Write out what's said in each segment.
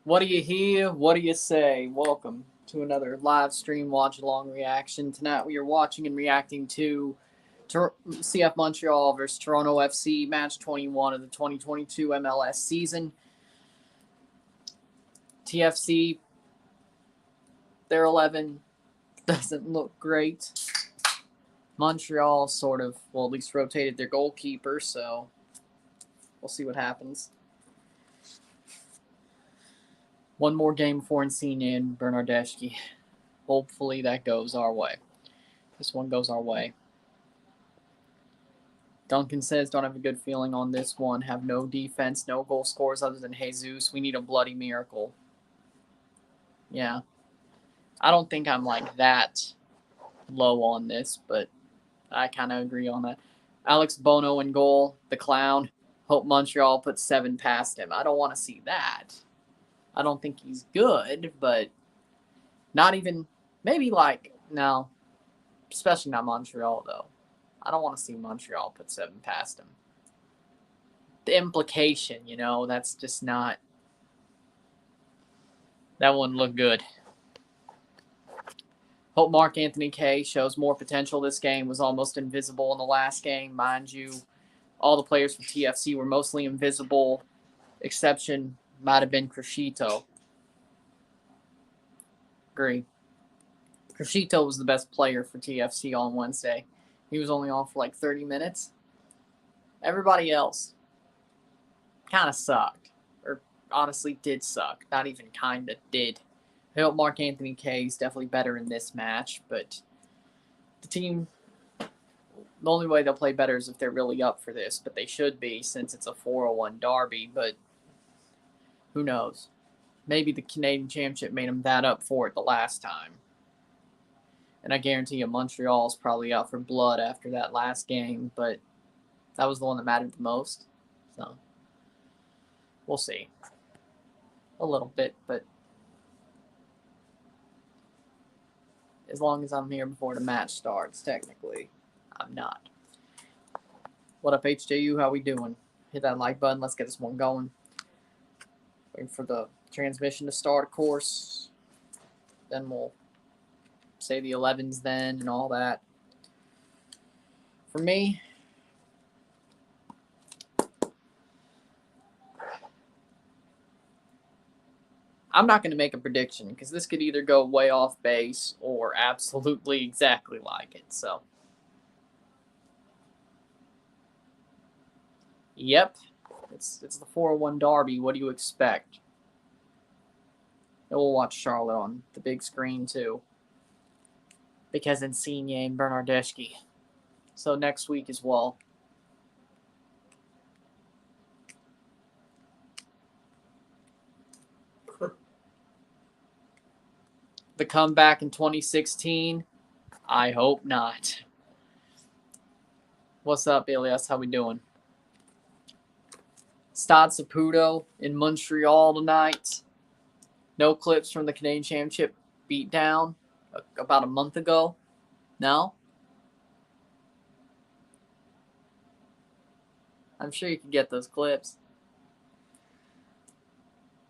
What do you hear? What do you say? Welcome to another live stream watch along reaction. Tonight we are watching and reacting to CF Montreal versus Toronto FC, match 21 of the 2022 MLS season. TFC, their 11 doesn't look great. Montreal sort of, well, at least rotated their goalkeeper, so we'll see what happens. One more game before Insigne and Bernardeschi. Hopefully that goes our way. This one goes our way. Duncan says, don't have a good feeling on this one. Have no defense, no goal scorers other than Jesus. We need a bloody miracle. Yeah. I don't think I'm like that low on this, but I kind of agree on that. Alex Bono in goal, the clown. Hope Montreal puts 7 past him. I don't want to see that. I don't think he's good, but not even, maybe like, no, especially not Montreal, though. I don't want to see Montreal put 7 past him. The implication, that's just not, that wouldn't look good. Hope Mark Anthony Kaye shows more potential this game. Was almost invisible in the last game. Mind you, all the players from TFC were mostly invisible. Exception might have been Crescito. Agree. Crescito was the best player for TFC on Wednesday. He was only on for like 30 minutes. Everybody else kind of sucked. Or honestly did suck. Not even kind of did. I hope Mark Anthony Kaye is definitely better in this match, but the team, the only way they'll play better is if they're really up for this, but they should be since it's a 401 derby, but who knows? Maybe the Canadian Championship made them that up for it the last time. And I guarantee you Montreal's probably out for blood after that last game, but that was the one that mattered the most. So, we'll see. A little bit, but as long as I'm here before the match starts, technically, I'm not. What up, HJU? How we doing? Hit that like button. Let's get this one going. Waiting for the transmission to start, of course. Then we'll say the 11s then and all that. For me, I'm not going to make a prediction because this could either go way off base or absolutely exactly like it. So, yep, it's the 401 derby. What do you expect? And we'll watch Charlotte on the big screen too, because Insigne and Bernardeschi. So next week as well. The comeback in 2016? I hope not. What's up, Elias? How we doing? Stade Saputo in Montreal tonight. No clips from the Canadian Championship beatdown about a month ago. No? I'm sure you can get those clips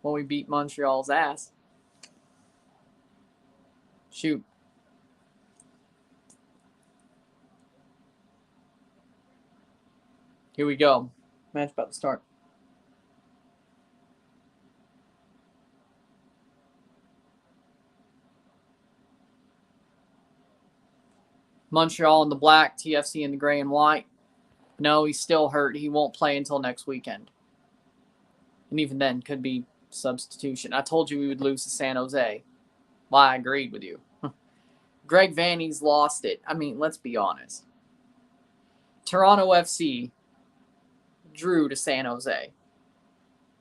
when we beat Montreal's ass. Shoot. Here we go. Match about to start. Montreal in the black, TFC in the gray and white. No, he's still hurt. He won't play until next weekend. And even then, could be substitution. I told you we would lose to San Jose. Well, I agreed with you. Greg Vanney's lost it. I mean, let's be honest. Toronto FC drew to San Jose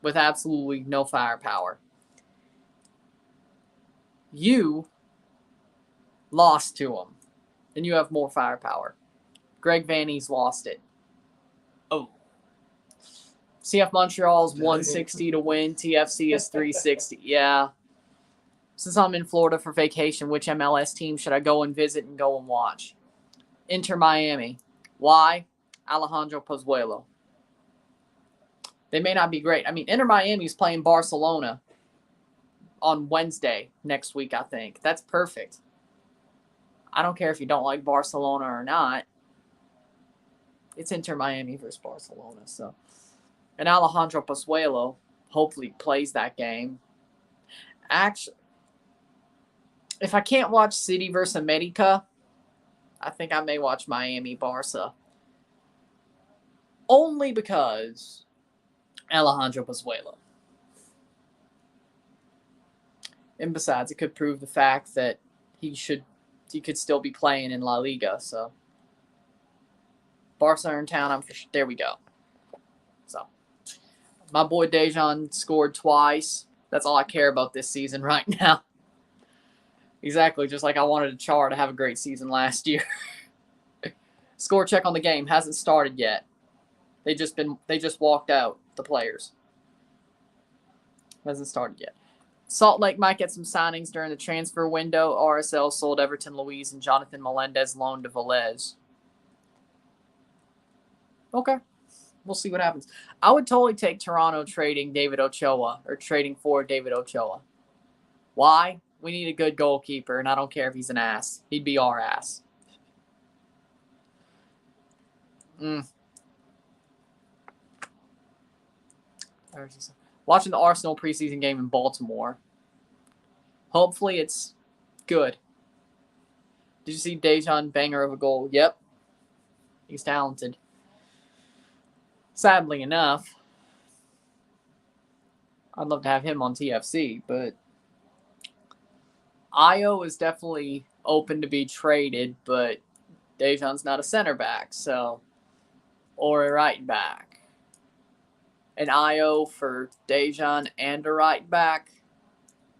with absolutely no firepower. You lost to them, and you have more firepower. Greg Vanney's lost it. Oh. CF Montreal's 160 to win. TFC is 360. Yeah. Since I'm in Florida for vacation, which MLS team should I go and visit and go and watch? Inter Miami. Why? Alejandro Pozuelo. They may not be great. I mean, Inter Miami's playing Barcelona on Wednesday next week, I think. That's perfect. I don't care if you don't like Barcelona or not. It's Inter Miami versus Barcelona. So, and Alejandro Pozuelo hopefully plays that game. Actually, if I can't watch City versus America, I think I may watch Miami Barca. Only because Alejandro Pozuelo. And besides, it could prove the fact that he could still be playing in La Liga. So, Barca are in town. There we go. So, my boy Dejan scored twice. That's all I care about this season right now. Exactly, just like I wanted Char to have a great season last year. Score check on the game hasn't started yet. They just walked out, the players. Hasn't started yet. Salt Lake might get some signings during the transfer window. RSL sold Everton Luiz and Jonathan Melendez loaned to Velez. Okay. We'll see what happens. I would totally take Toronto trading David Ochoa or trading for David Ochoa. Why? We need a good goalkeeper, and I don't care if he's an ass. He'd be our ass. Watching the Arsenal preseason game in Baltimore. Hopefully it's good. Did you see Dejan banger of a goal? Yep. He's talented. Sadly enough, I'd love to have him on TFC, but Io is definitely open to be traded, but Dejan's not a center back, so, or a right back. An Io for Dejan and a right back,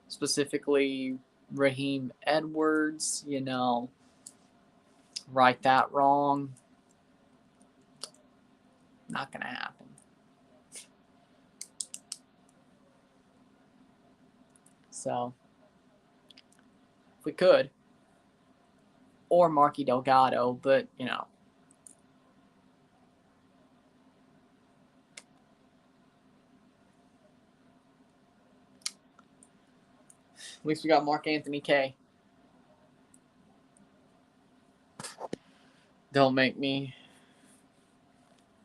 specifically Raheem Edwards, right that wrong. Not going to happen. So, if we could, or Marky Delgado, but, At least we got Mark Anthony K. Don't make me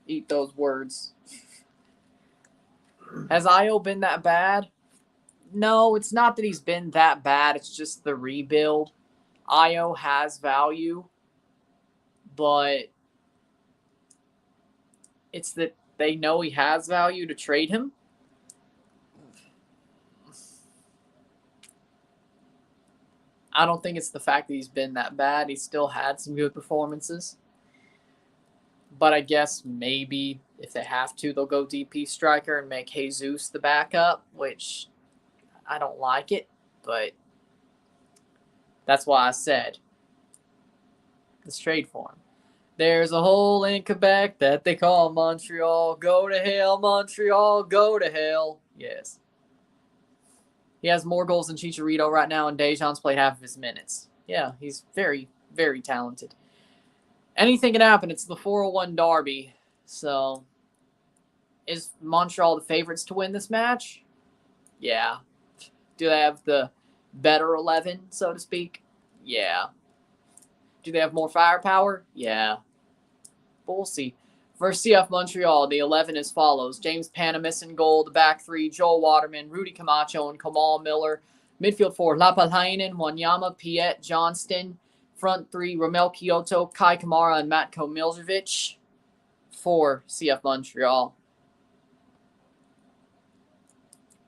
eat those words. Has Io been that bad? No, it's not that he's been that bad. It's just the rebuild. Io has value, but it's that they know he has value to trade him. I don't think it's the fact that he's been that bad. He still had some good performances. But I guess maybe if they have to, they'll go DP striker and make Jesus the backup, which I don't like it, but that's why I said let's trade for him. There's a hole in Quebec that they call Montreal. Go to hell, Montreal. Go to hell. Yes. He has more goals than Chicharito right now, and Dejan's played half of his minutes. Yeah, he's very, very talented. Anything can happen. It's the 401 Derby. So, is Montreal the favorites to win this match? Yeah. Do they have the better 11, so to speak? Yeah. Do they have more firepower? Yeah. But we'll see. For CF Montreal, the 11 as follows. James Panamis in goal. The back three, Joel Waterman, Rudy Camacho, and Kamal Miller. Midfield four, Lapalainen, Wanyama, Piet, Johnston. Front three, Romel Kyoto, Kai Kamara, and Matko Miljevic for CF Montreal.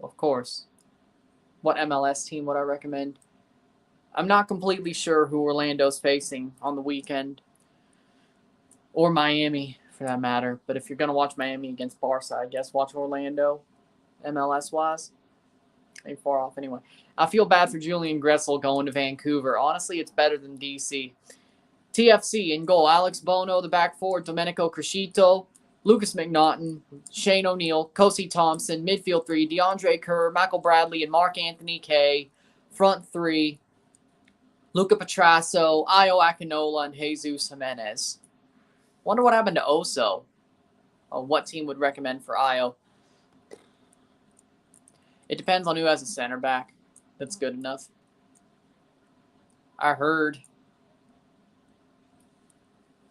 Of course. What MLS team would I recommend? I'm not completely sure who Orlando's facing on the weekend. Or Miami, for that matter. But if you're going to watch Miami against Barca, I guess watch Orlando, MLS-wise. Ain't far off anyway. I feel bad for Julian Gressel going to Vancouver. Honestly, it's better than DC. TFC in goal. Alex Bono, the back four. Domenico Crescito, Lucas McNaughton, Shane O'Neill, Kosi Thompson. Midfield three, DeAndre Kerr, Michael Bradley, and Mark Anthony K. Front three, Luca Petrasso, Io Akinola, and Jesus Jimenez. Wonder what happened to Oso. What team would recommend for Io? It depends on who has a center back. That's good enough. I heard,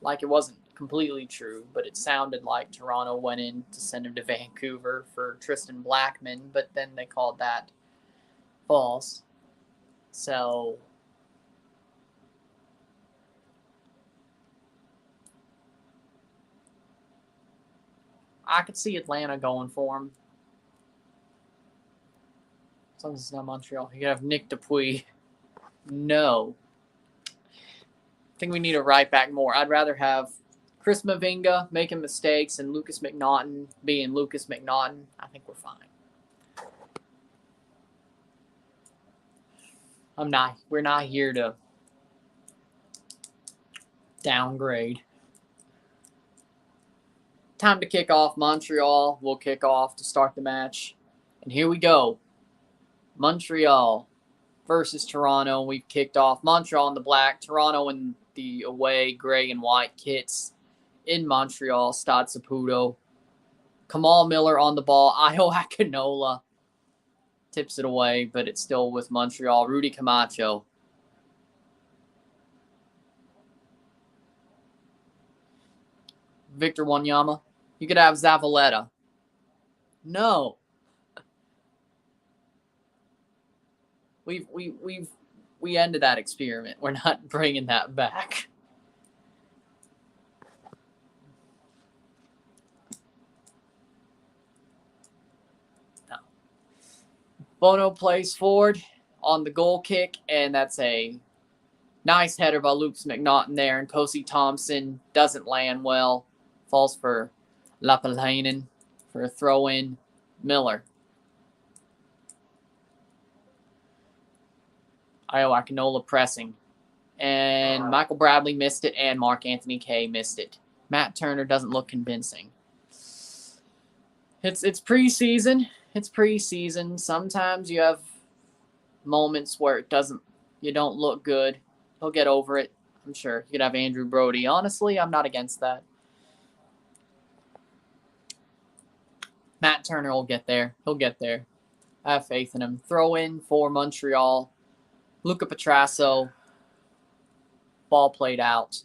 like it wasn't completely true, but it sounded like Toronto went in to send him to Vancouver for Tristan Blackman, but then they called that false. So I could see Atlanta going for him. As long as it's not Montreal. You have Nick Dupuis. No. I think we need to write back more. I'd rather have Chris Mavinga making mistakes and Lucas McNaughton being Lucas McNaughton. I think we're fine. We're not here to downgrade. Time to kick off. Montreal will kick off to start the match. And here we go. Montreal versus Toronto. We've kicked off. Montreal in the black, Toronto in the away gray and white kits in Montreal. Stade Saputo. Kamal Miller on the ball. Ayo Akinola tips it away, but it's still with Montreal. Rudy Camacho. Victor Wanyama. You could have Zavaleta. No. We ended that experiment. We're not bringing that back. No. Bono plays forward on the goal kick, and that's a nice header by Lucas McNaughton there, and Kosi Thompson doesn't land well. Falls for Lapalainen for a throw-in. Miller. Ayo Akinola pressing. And Michael Bradley missed it, and Mark Anthony Kaye missed it. Matt Turner doesn't look convincing. It's preseason. It's preseason. Sometimes you have moments where you don't look good. He'll get over it, I'm sure. You could have Andrew Brody. Honestly, I'm not against that. Matt Turner will get there. He'll get there. I have faith in him. Throw in for Montreal. Luca Petrasso. Ball played out.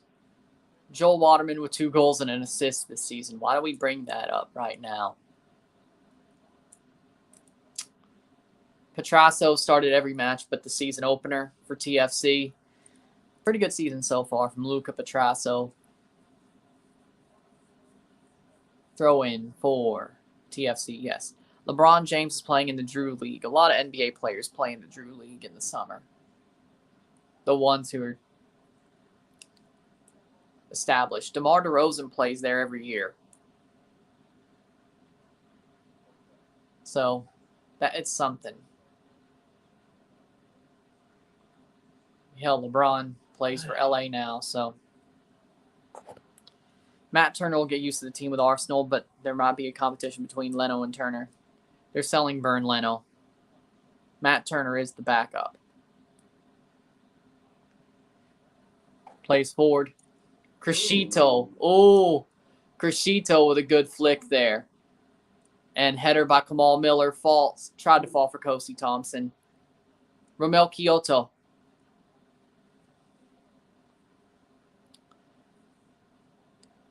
Joel Waterman with 2 goals and an assist this season. Why do we bring that up right now? Petrasso started every match but the season opener for TFC. Pretty good season so far from Luca Petrasso. Throw in for TFC, yes. LeBron James is playing in the Drew League. A lot of NBA players play in the Drew League in the summer. The ones who are established. DeMar DeRozan plays there every year. So, it's something. Hell, LeBron plays for LA now, so. Matt Turner will get used to the team with Arsenal, but there might be a competition between Leno and Turner. They're selling Burn Leno. Matt Turner is the backup. Plays forward. Crescito. Oh, Crescito with a good flick there. And header by Kamal Miller. Tried to fall for Kosi Thompson. Romel Kyoto.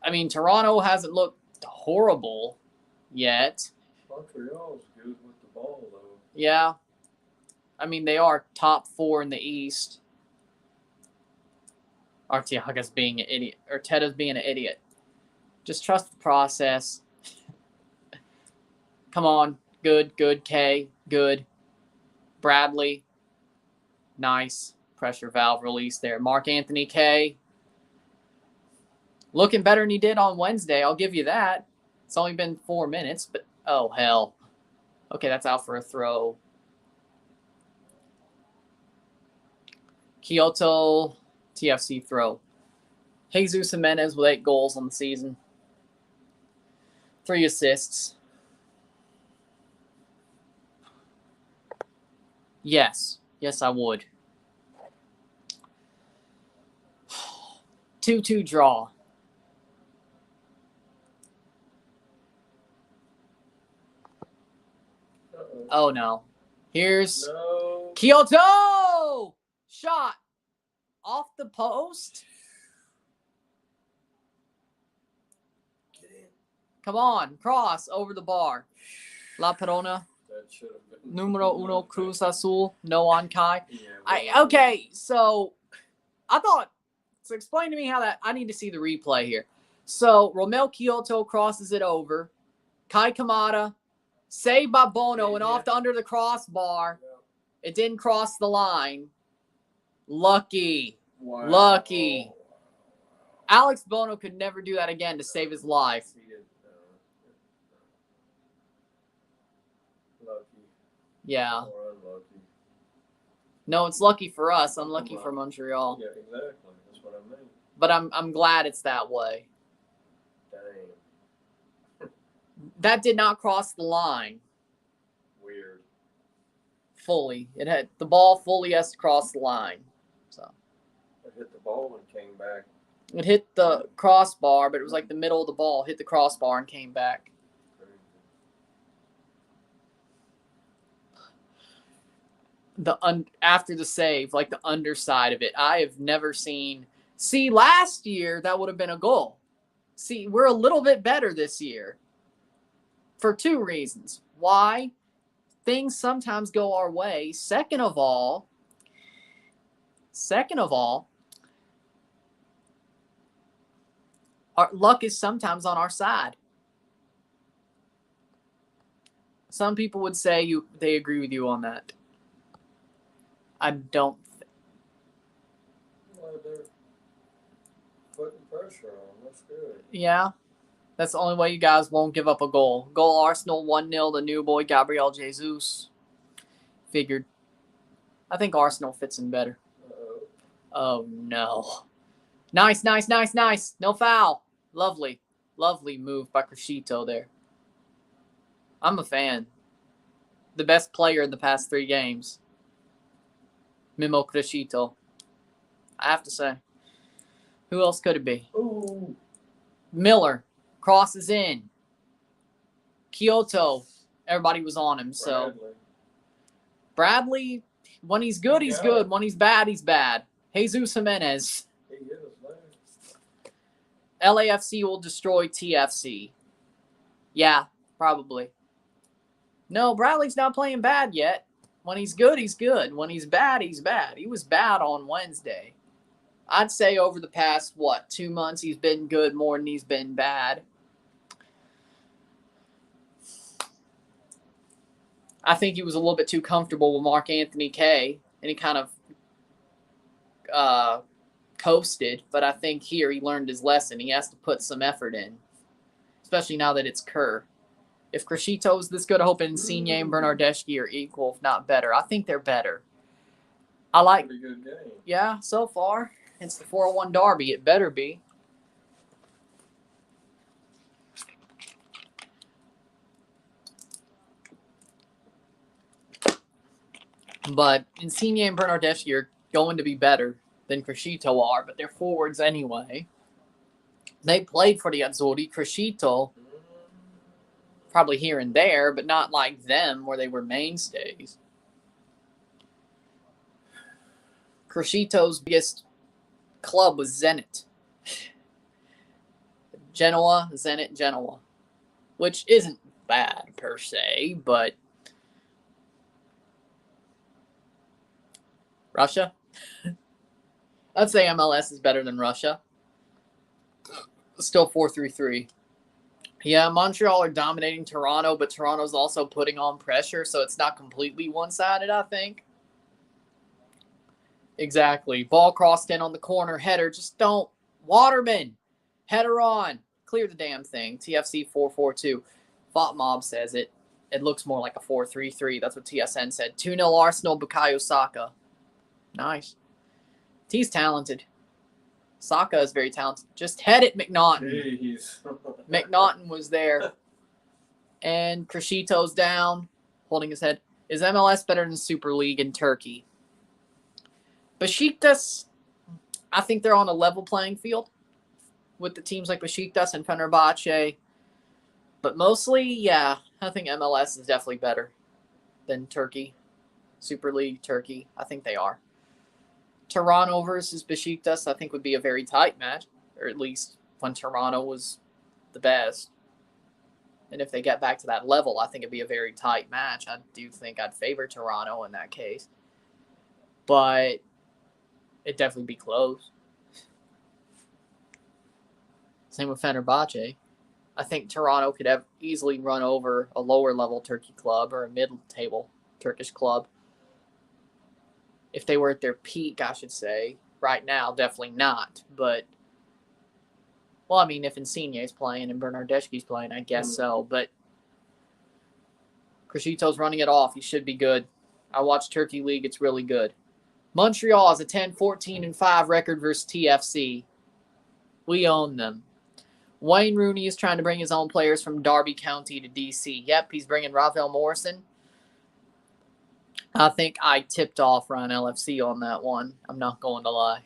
I mean, Toronto hasn't looked horrible yet. Montreal's good with the ball, though. Yeah. I mean, they are top 4 in the East. Arteaga's being an idiot. Or Teda's being an idiot. Just trust the process. Come on. Good. Kay. Good. Bradley. Nice. Pressure valve release there. Mark Anthony Kaye. Looking better than he did on Wednesday. I'll give you that. It's only been 4 minutes, but oh, hell. Okay, that's out for a throw. Kyoto, TFC throw. Jesus Jimenez with 8 goals on the season. 3 assists. Yes, I would. 2-2 draw. Oh, no. Here's... No. Kyoto! Shot. Off the post. Get in. Come on. Cross over the bar. La Perona. That should have been. Numero uno Cruz Azul. No on Kai. Yeah, Okay, so I thought, so explain to me how that, I need to see the replay here. So Romel Kyoto crosses it over. Kai Kamada, saved by Bono and off to under the crossbar. It didn't cross the line. Lucky. Wow. Lucky. Alex Bono could never do that again to save his life. Lucky. Yeah. Or unlucky. No, it's lucky for us, unlucky for Montreal. Yeah, exactly. That's what I mean. But I'm glad it's that way. Dang. That did not cross the line Weird. fully. It had the ball fully has to cross the line. So It hit the ball and came back. it hit the crossbar, but it was like the middle of the ball hit the crossbar and came back. After the save, like the underside of it, I have never seen. See, last year that would have been a goal. See, we're a little bit better this year for two reasons. Why? Things sometimes go our way. Second of all, our luck is sometimes on our side. Some people would say they agree with you on that. I don't. Well, they're putting pressure on. That's good. Yeah. That's the only way you guys won't give up a goal. Goal Arsenal 1-0, the new boy Gabriel Jesus. Figured. I think Arsenal fits in better. Uh-oh. Oh, no. Nice. No foul. Lovely move by Crescito there. I'm a fan. The best player in the past 3 games. Mimo Crescito. I have to say. Who else could it be? Ooh. Miller crosses in. Kyoto. Everybody was on him. So Bradley, when he's good, he's good. When he's bad, he's bad. Jesus Jimenez. He is, man. LAFC will destroy TFC. Yeah, probably. No, Bradley's not playing bad yet. When he's good, he's good. When he's bad, he's bad. He was bad on Wednesday. I'd say over the past, 2 months, he's been good more than he's been bad. I think he was a little bit too comfortable with Mark Anthony K, and he kind of coasted. But I think here he learned his lesson. He has to put some effort in, especially now that it's Kerr. If Crescito's this good, I hope Insigne and Bernardeschi are equal, if not better. I think they're better. I like. Pretty good game. Yeah, so far. It's the 401 Derby. It better be. But Insigne and Bernardeschi are going to be better than Crescito are, but they're forwards anyway. They played for the Azzurri. Crescito, probably here and there, but not like them where they were mainstays. Crescito's biggest club was Zenit. Zenit, Genoa. Which isn't bad per se, but Russia? I'd say MLS is better than Russia. Still 4-3-3. Yeah, Montreal are dominating Toronto, but Toronto's also putting on pressure, so it's not completely one-sided, I think. Exactly. Ball crossed in on the corner. Header. Just don't. Waterman. Header on. Clear the damn thing. TFC 4-4-2. Fought Mob says it. It looks more like a 4-3-3. That's what TSN said. 2-0 Arsenal. Bukayo Saka. Nice. He's talented. Saka is very talented. Just head it, McNaughton. Jeez. McNaughton was there. And Crescito's down, holding his head. Is MLS better than Super League in Turkey? Besiktas, I think they're on a level playing field with the teams like Besiktas and Fenerbahce. But mostly, yeah, I think MLS is definitely better than Turkey. Super League, Turkey. I think they are. Toronto versus Besiktas, I think, would be a very tight match, or at least when Toronto was the best. And if they get back to that level, I think it'd be a very tight match. I do think I'd favor Toronto in that case. But it'd definitely be close. Same with Fenerbahce. I think Toronto could have easily run over a lower level Turkey club or a mid-table Turkish club. If they were at their peak, I should say. Right now, definitely not. But, well, I mean, if Insigne's playing and Bernardeschi's playing, I guess so. But Crescito's running it off. He should be good. I watched Turkey League. It's really good. Montreal has a 10-14-5 record versus TFC. We own them. Wayne Rooney is trying to bring his own players from Derby County to DC. Yep, he's bringing Rafael Morrison. I think I tipped off Ryan LFC on that one. I'm not going to lie.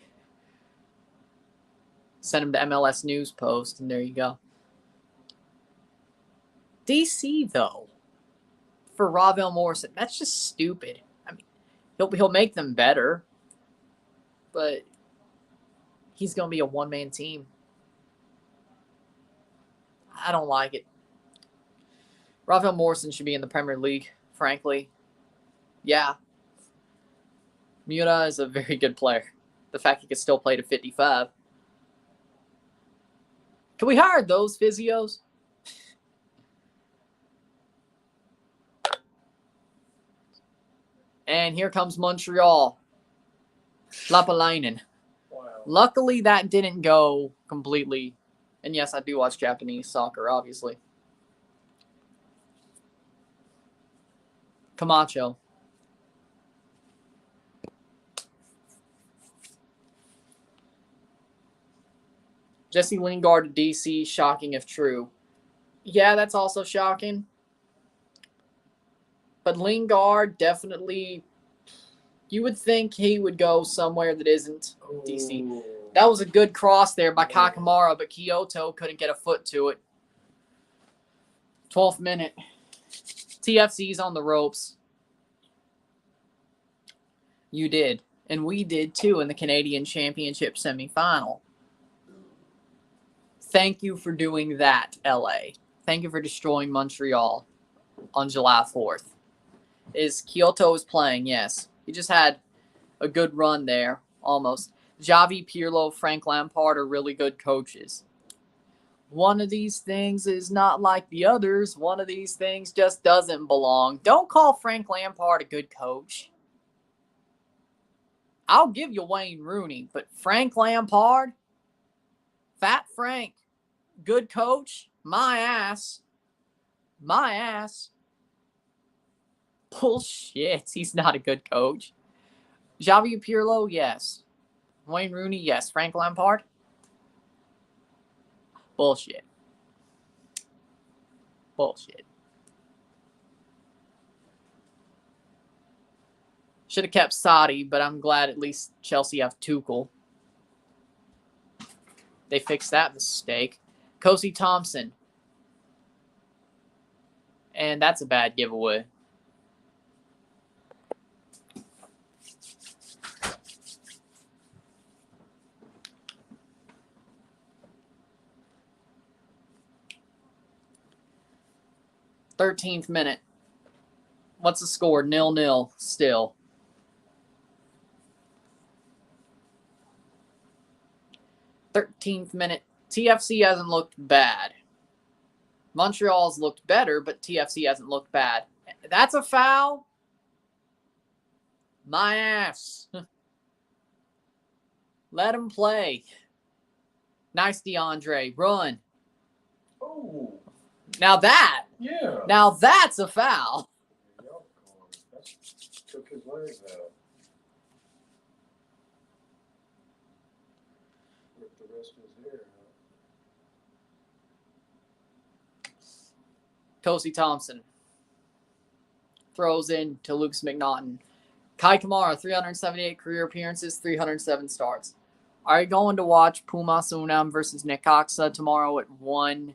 Send him to MLS News Post, and there you go. DC, though, for Rafael Morrison, that's just stupid. I mean, he'll make them better, but he's going to be a one-man team. I don't like it. Rafael Morrison should be in the Premier League, frankly. Yeah. Miura is a very good player. The fact he can still play to 55. Can we hire those physios? And here comes Montreal. Lapalainen. Wow. Luckily, that didn't go completely. And yes, I do watch Japanese soccer, obviously. Camacho. Jesse Lingard to DC, shocking if true. Yeah, that's also shocking. But Lingard definitely, you would think he would go somewhere that isn't DC. Ooh. That was a good cross there by Kakamara, but Kyoto couldn't get a foot to it. 12th minute. TFC's on the ropes. You did. And we did too in the Canadian Championship semifinal. Thank you for doing that, LA. Thank you for destroying Montreal on July 4th. Kyoto is playing, yes. He just had a good run there, almost. Javi Pirlo, Frank Lampard are really good coaches. One of these things is not like the others. One of these things just doesn't belong. Don't call Frank Lampard a good coach. I'll give you Wayne Rooney, but Frank Lampard, Fat Frank, good coach, my ass. My ass. Bullshit. He's not a good coach. Javi Pirlo, yes. Wayne Rooney, yes. Frank Lampard? Bullshit. Bullshit. Should have kept Sadi, but I'm glad at least Chelsea have Tuchel. They fixed that mistake. Kosi Thompson. And that's a bad giveaway. Thirteenth minute. What's the score? 0-0 still. 13th minute. TFC hasn't looked bad. Montreal's looked better, but TFC hasn't looked bad. That's a foul. My ass. Let him play. Nice, DeAndre. Run. Oh. Now that. Yeah. Now that's a foul. That took his legs out. Ripped the rest of his hair out. Kosi Thompson throws in to Lucas McNaughton. Kai Kamara, 378 career appearances, 307 starts. Are you going to watch Pumas Unam versus Necaxa tomorrow at 1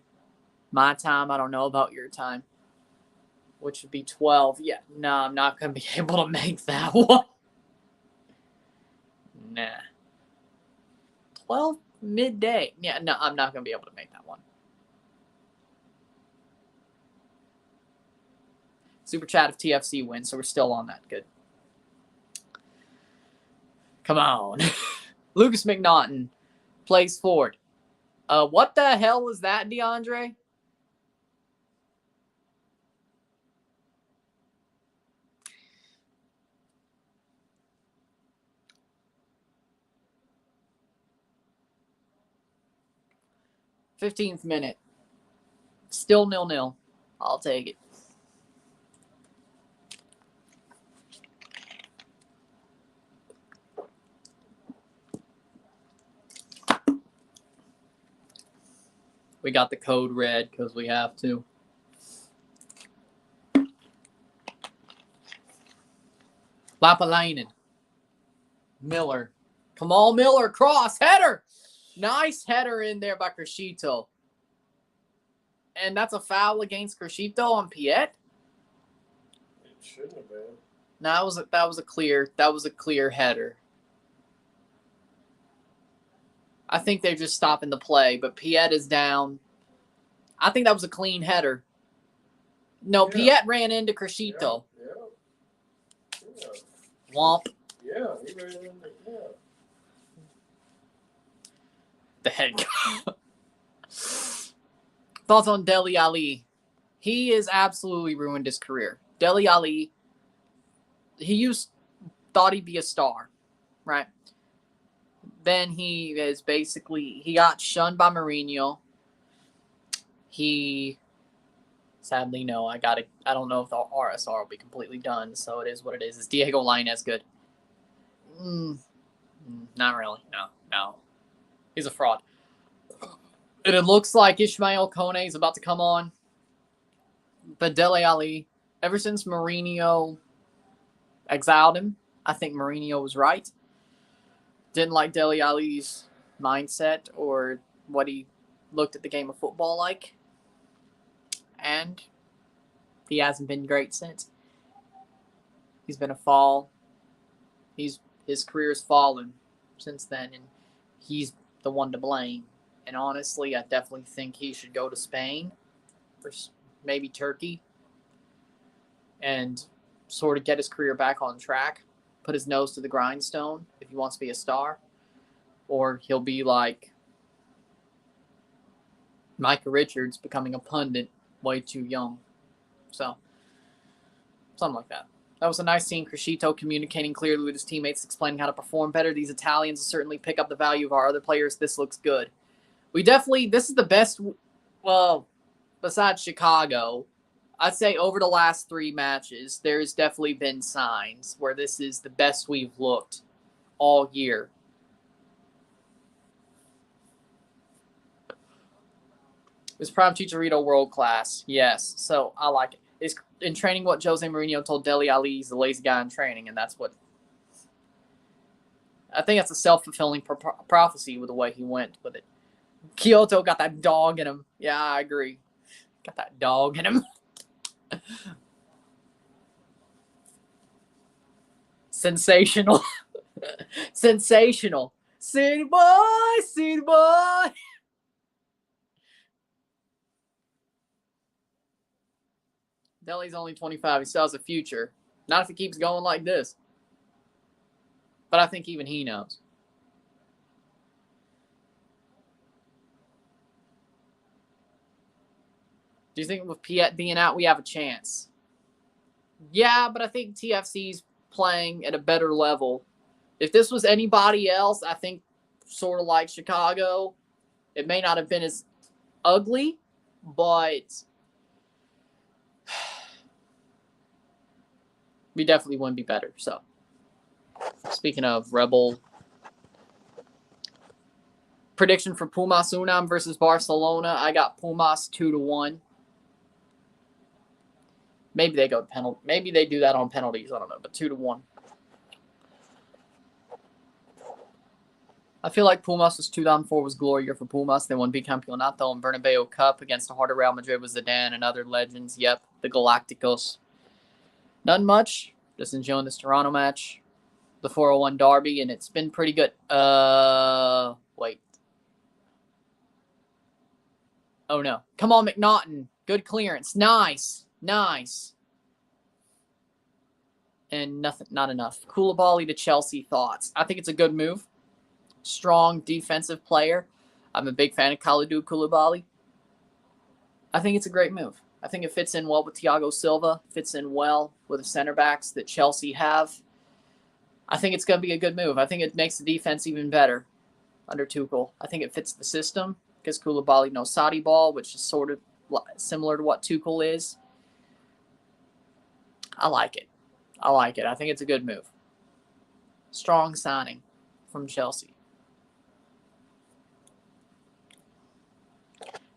my time? I don't know about your time. which would be 12. Yeah, no, I'm not going to be able to make that one. Nah. 12 midday. Yeah, no, I'm not going to be able to make that one. Super chat if TFC wins, so we're still on that. Good. Come on. Lucas McNaughton plays forward. What the hell is that, DeAndre? '15th minute. Still 0-0. I'll take it. We got the code red because we have to. Lapalainen. Miller. Come on, Miller. Cross. Header. Nice header in there by Crescito. And that's a foul against Crescito on Piet? It shouldn't have been. No, that was a clear header. I think they're just stopping the play, but Piet is down. I think that was a clean header. No, Piet ran into Crescito. Yeah. Womp. Yeah, he ran into The head. Thoughts on Dele Alli? He has absolutely ruined his career. Dele Alli, thought he'd be a star, right? Then he got shunned by Mourinho. Sadly, no, I don't know if the RSR will be completely done, so it is what it is. Is Diego Lainez good? Not really. No. He's a fraud. And it looks like Ishmael Kone is about to come on. But Dele Alli, ever since Mourinho exiled him, I think Mourinho was right. Didn't like Dele Alli's mindset or what he looked at the game of football like. And he hasn't been great since. He's been a fall. His career's fallen since then, and he's the one to blame. And honestly, I definitely think he should go to Spain or maybe Turkey and sort of get his career back on track, put his nose to the grindstone if he wants to be a star. Or he'll be like Micah Richards, becoming a pundit way too young. So, something like that. That was a nice scene. Crescito communicating clearly with his teammates, explaining how to perform better. These Italians will certainly pick up the value of our other players. This looks good. This is the best, well, besides Chicago, I'd say over the last 3 matches, there's definitely been signs where this is the best we've looked all year. Is Prime Chicharito world class? Yes. So I like it. Is in training what Jose Mourinho told Dele Alli he's the lazy guy in training, and that's what I think that's a self-fulfilling prophecy with the way he went with it. Kyoto got that dog in him. Yeah, I agree. Got that dog in him. Sensational. Sensational. City boy, city boy. Dele's only 25. He still has a future. Not if he keeps going like this. But I think even he knows. Do you think with Piet being out, we have a chance? Yeah, but I think TFC's playing at a better level. If this was anybody else, I think sort of like Chicago, it may not have been as ugly, but we definitely wouldn't be better. So, speaking of Rebel, prediction for Pumas Unam versus Barcelona. I got Pumas 2-1. Maybe they go to penalty. Maybe they do that on penalties. I don't know, but 2-1. I feel like Pumas was 2004 was glory year for Pumas. They won Bicampeonato and Bernabeu Cup against the heart of Real Madrid with Zidane and other legends. Yep, the Galacticos. None much. Just enjoying this Toronto match. The 401 Derby, and it's been pretty good. Wait. Oh, no. Come on, McNaughton. Good clearance. Nice. Nice. And nothing, not enough. Koulibaly to Chelsea, thoughts. I think it's a good move. Strong defensive player. I'm a big fan of Kalidou Koulibaly. I think it's a great move. I think it fits in well with Thiago Silva, fits in well with the center backs that Chelsea have. I think it's going to be a good move. I think it makes the defense even better under Tuchel. I think it fits the system because Koulibaly knows Saudi ball, which is sort of similar to what Tuchel is. I like it. I like it. I think it's a good move. Strong signing from Chelsea.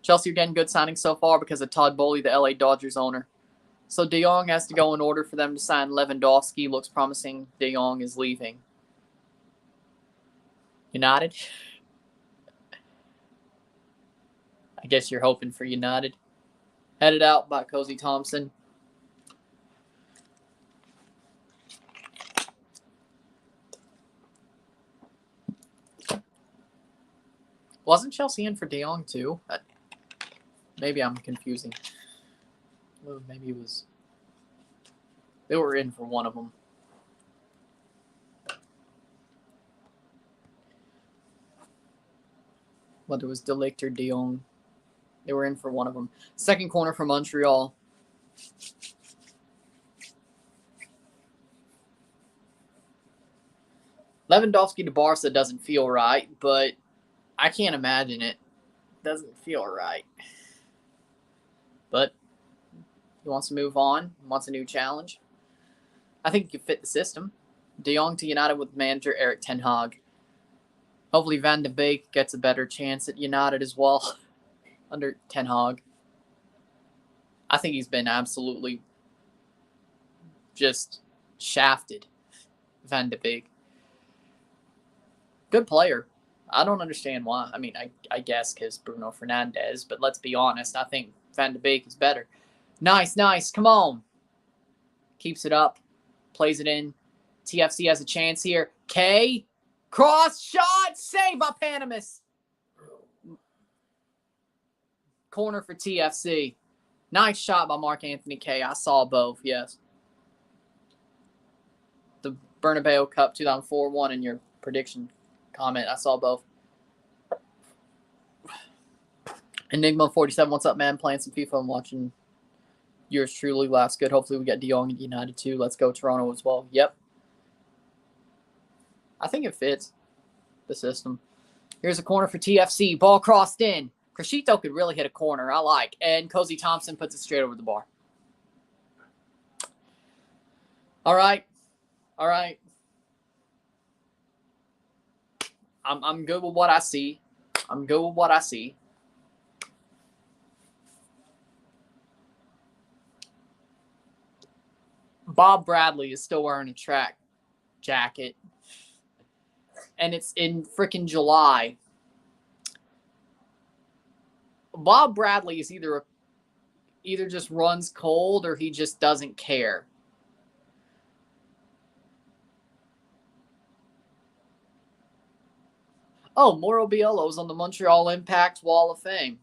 Chelsea are getting good signings so far because of Todd Boehly, the LA Dodgers owner. So De Jong has to go in order for them to sign Lewandowski. Looks promising. De Jong is leaving. United? I guess you're hoping for United. Headed out by Cozy Thompson. Wasn't Chelsea in for De Jong too? Maybe I'm confusing. Well, maybe it was. They were in for one of them. Whether it was De Ligt or De Jong. They were in for one of them. Second corner for Montreal. Lewandowski to Barca doesn't feel right, but I can't imagine it. Doesn't feel right. But he wants to move on. Wants a new challenge. I think he could fit the system. De Jong to United with manager Erik ten Hag. Hopefully Van de Beek gets a better chance at United as well under ten Hag. I think he's been absolutely just shafted, Van de Beek. Good player. I don't understand why. I mean, I guess because Bruno Fernandes, but let's be honest. I think Van de Beek is better. Nice, nice. Come on. Keeps it up. Plays it in. TFC has a chance here. K. Cross shot. Save by Panamis. Corner for TFC. Nice shot by Mark-Anthony K. I saw both, yes. The Bernabeu Cup 2004 in your prediction comment. I saw both. Enigma47, what's up, man? Playing some FIFA. I'm watching yours truly. Last good. Hopefully we get De Jong and United too. Let's go Toronto as well. Yep. I think it fits the system. Here's a corner for TFC. Ball crossed in. Crescito could really hit a corner. I like. And Cozy Thompson puts it straight over the bar. All right. All right. I'm good with what I see. I'm good with what I see. Bob Bradley is still wearing a track jacket. And it's in freaking July. Bob Bradley is either just runs cold or he just doesn't care. Oh, Mauro Biello's on the Montreal Impact Wall of Fame.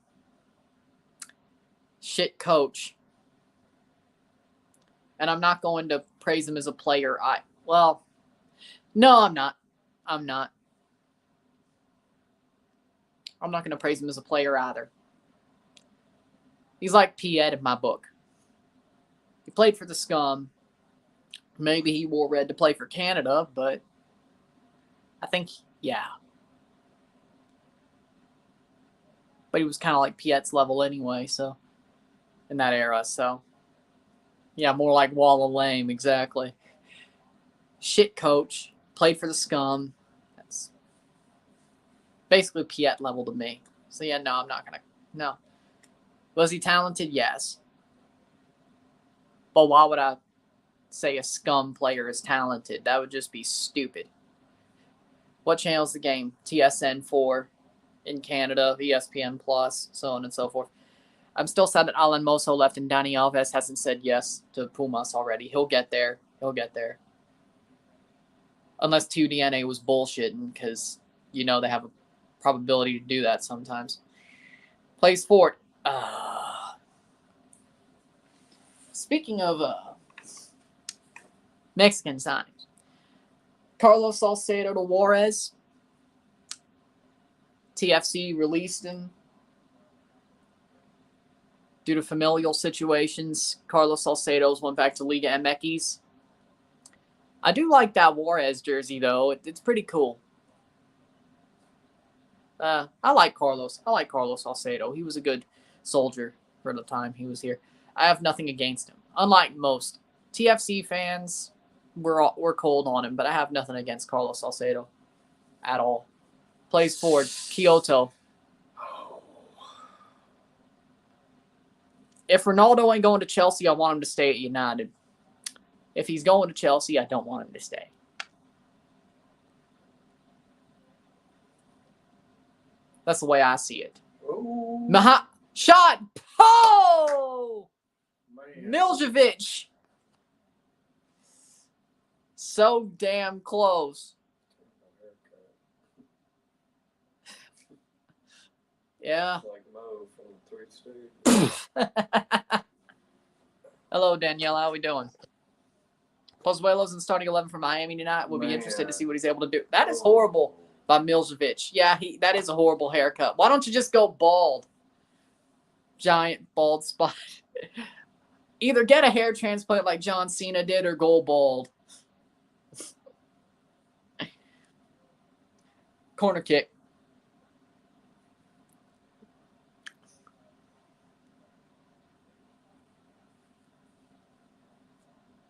Shit coach. And I'm not going to praise him as a player. No, I'm not. I'm not going to praise him as a player either. He's like Piet in my book. He played for the Scum. Maybe he wore red to play for Canada, but I think, yeah. But he was kind of like Piet's level anyway, so in that era, so yeah, more like Wall of Lame, exactly. Shit coach, played for the Scum. That's basically Piet level to me. So yeah, no, I'm not gonna. No. Was he talented? Yes. But why would I say a Scum player is talented? That would just be stupid. What channel's the game? TSN4 in Canada, ESPN Plus, so on and so forth. I'm still sad that Alan Moso left and Dani Alves hasn't said yes to Pumas already. He'll get there. He'll get there. Unless 2DNA was bullshitting, because, you know, they have a probability to do that sometimes. Plays for it. Speaking of Mexican signings, Carlos Salcedo to Juarez. TFC released him due to familial situations. Carlos Salcedo's went back to Liga MX. I do like that Juarez jersey, though. It's pretty cool. I like Carlos. I like Carlos Salcedo. He was a good soldier for the time he was here. I have nothing against him. Unlike most TFC fans, we're cold on him, but I have nothing against Carlos Salcedo at all. Plays forward, Kyoto. If Ronaldo ain't going to Chelsea, I want him to stay at United. If he's going to Chelsea, I don't want him to stay. That's the way I see it. Shot! Oh! Miljevic. So damn close. Yeah. Like Mo from 3 Stooges. Hello, Danielle. How we doing? Pozuelo's in starting 11 for Miami tonight. We'll be interested to see what he's able to do. That is horrible by Miljevic. Yeah, that is a horrible haircut. Why don't you just go bald? Giant bald spot. Either get a hair transplant like John Cena did or go bald. Corner kick.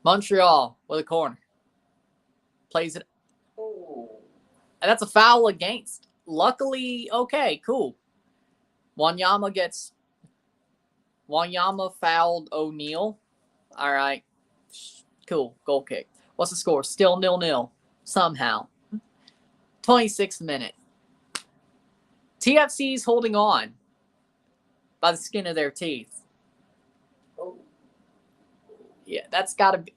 Montreal with a corner. Plays it. Oh. And that's a foul against. Luckily, okay, cool. Wanyama fouled O'Neal. All right. Cool. Goal kick. What's the score? Still 0-0. Somehow. 26th minute. TFC's holding on by the skin of their teeth. Oh. Yeah, that's got to be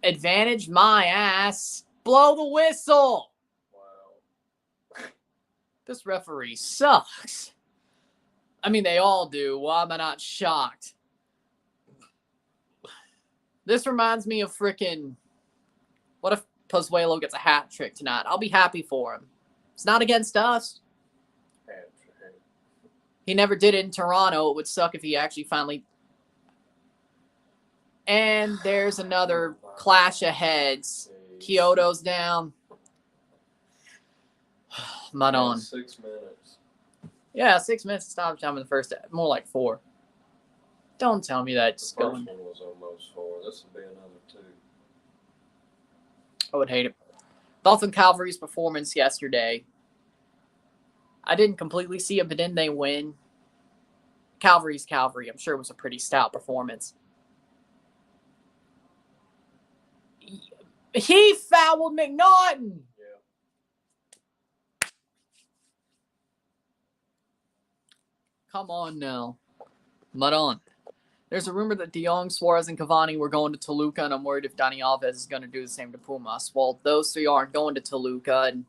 advantage my ass. Blow the whistle. Wow. This referee sucks. I mean, they all do. Why am I not shocked? This reminds me of freaking... What if Pozuelo gets a hat trick tonight? I'll be happy for him. It's not against us. He never did it in Toronto. It would suck if he actually finally... And there's another clash of heads. Kyoto's down. Mud on. 6 minutes. Yeah, 6 minutes of stoppage time in the first half. More like 4. Don't tell me that. Just The first going. one was almost 4. This will be another 2. I would hate it. Thoughts on Calvary's performance yesterday? I didn't completely see it, but didn't they win? Calvary's Calvary. I'm sure it was a pretty stout performance. He fouled McNaughton. Yeah. Come on now. Mud on. There's a rumor that De Jong, Suarez, and Cavani were going to Toluca, and I'm worried if Dani Alves is going to do the same to Pumas. Well, those 3 aren't going to Toluca, and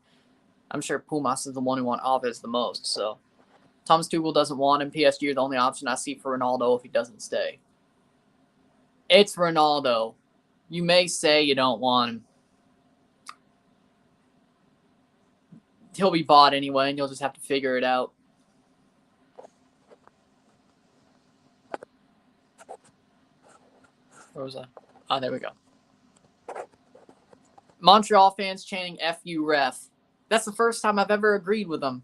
I'm sure Pumas is the one who wants Alves the most. So Thomas Tuchel doesn't want him. PSG are the only option I see for Ronaldo if he doesn't stay. It's Ronaldo. You may say you don't want him. He'll be bought anyway, and you'll just have to figure it out. Where was I? Oh, there we go. Montreal fans chanting "F-U ref." That's the first time I've ever agreed with them.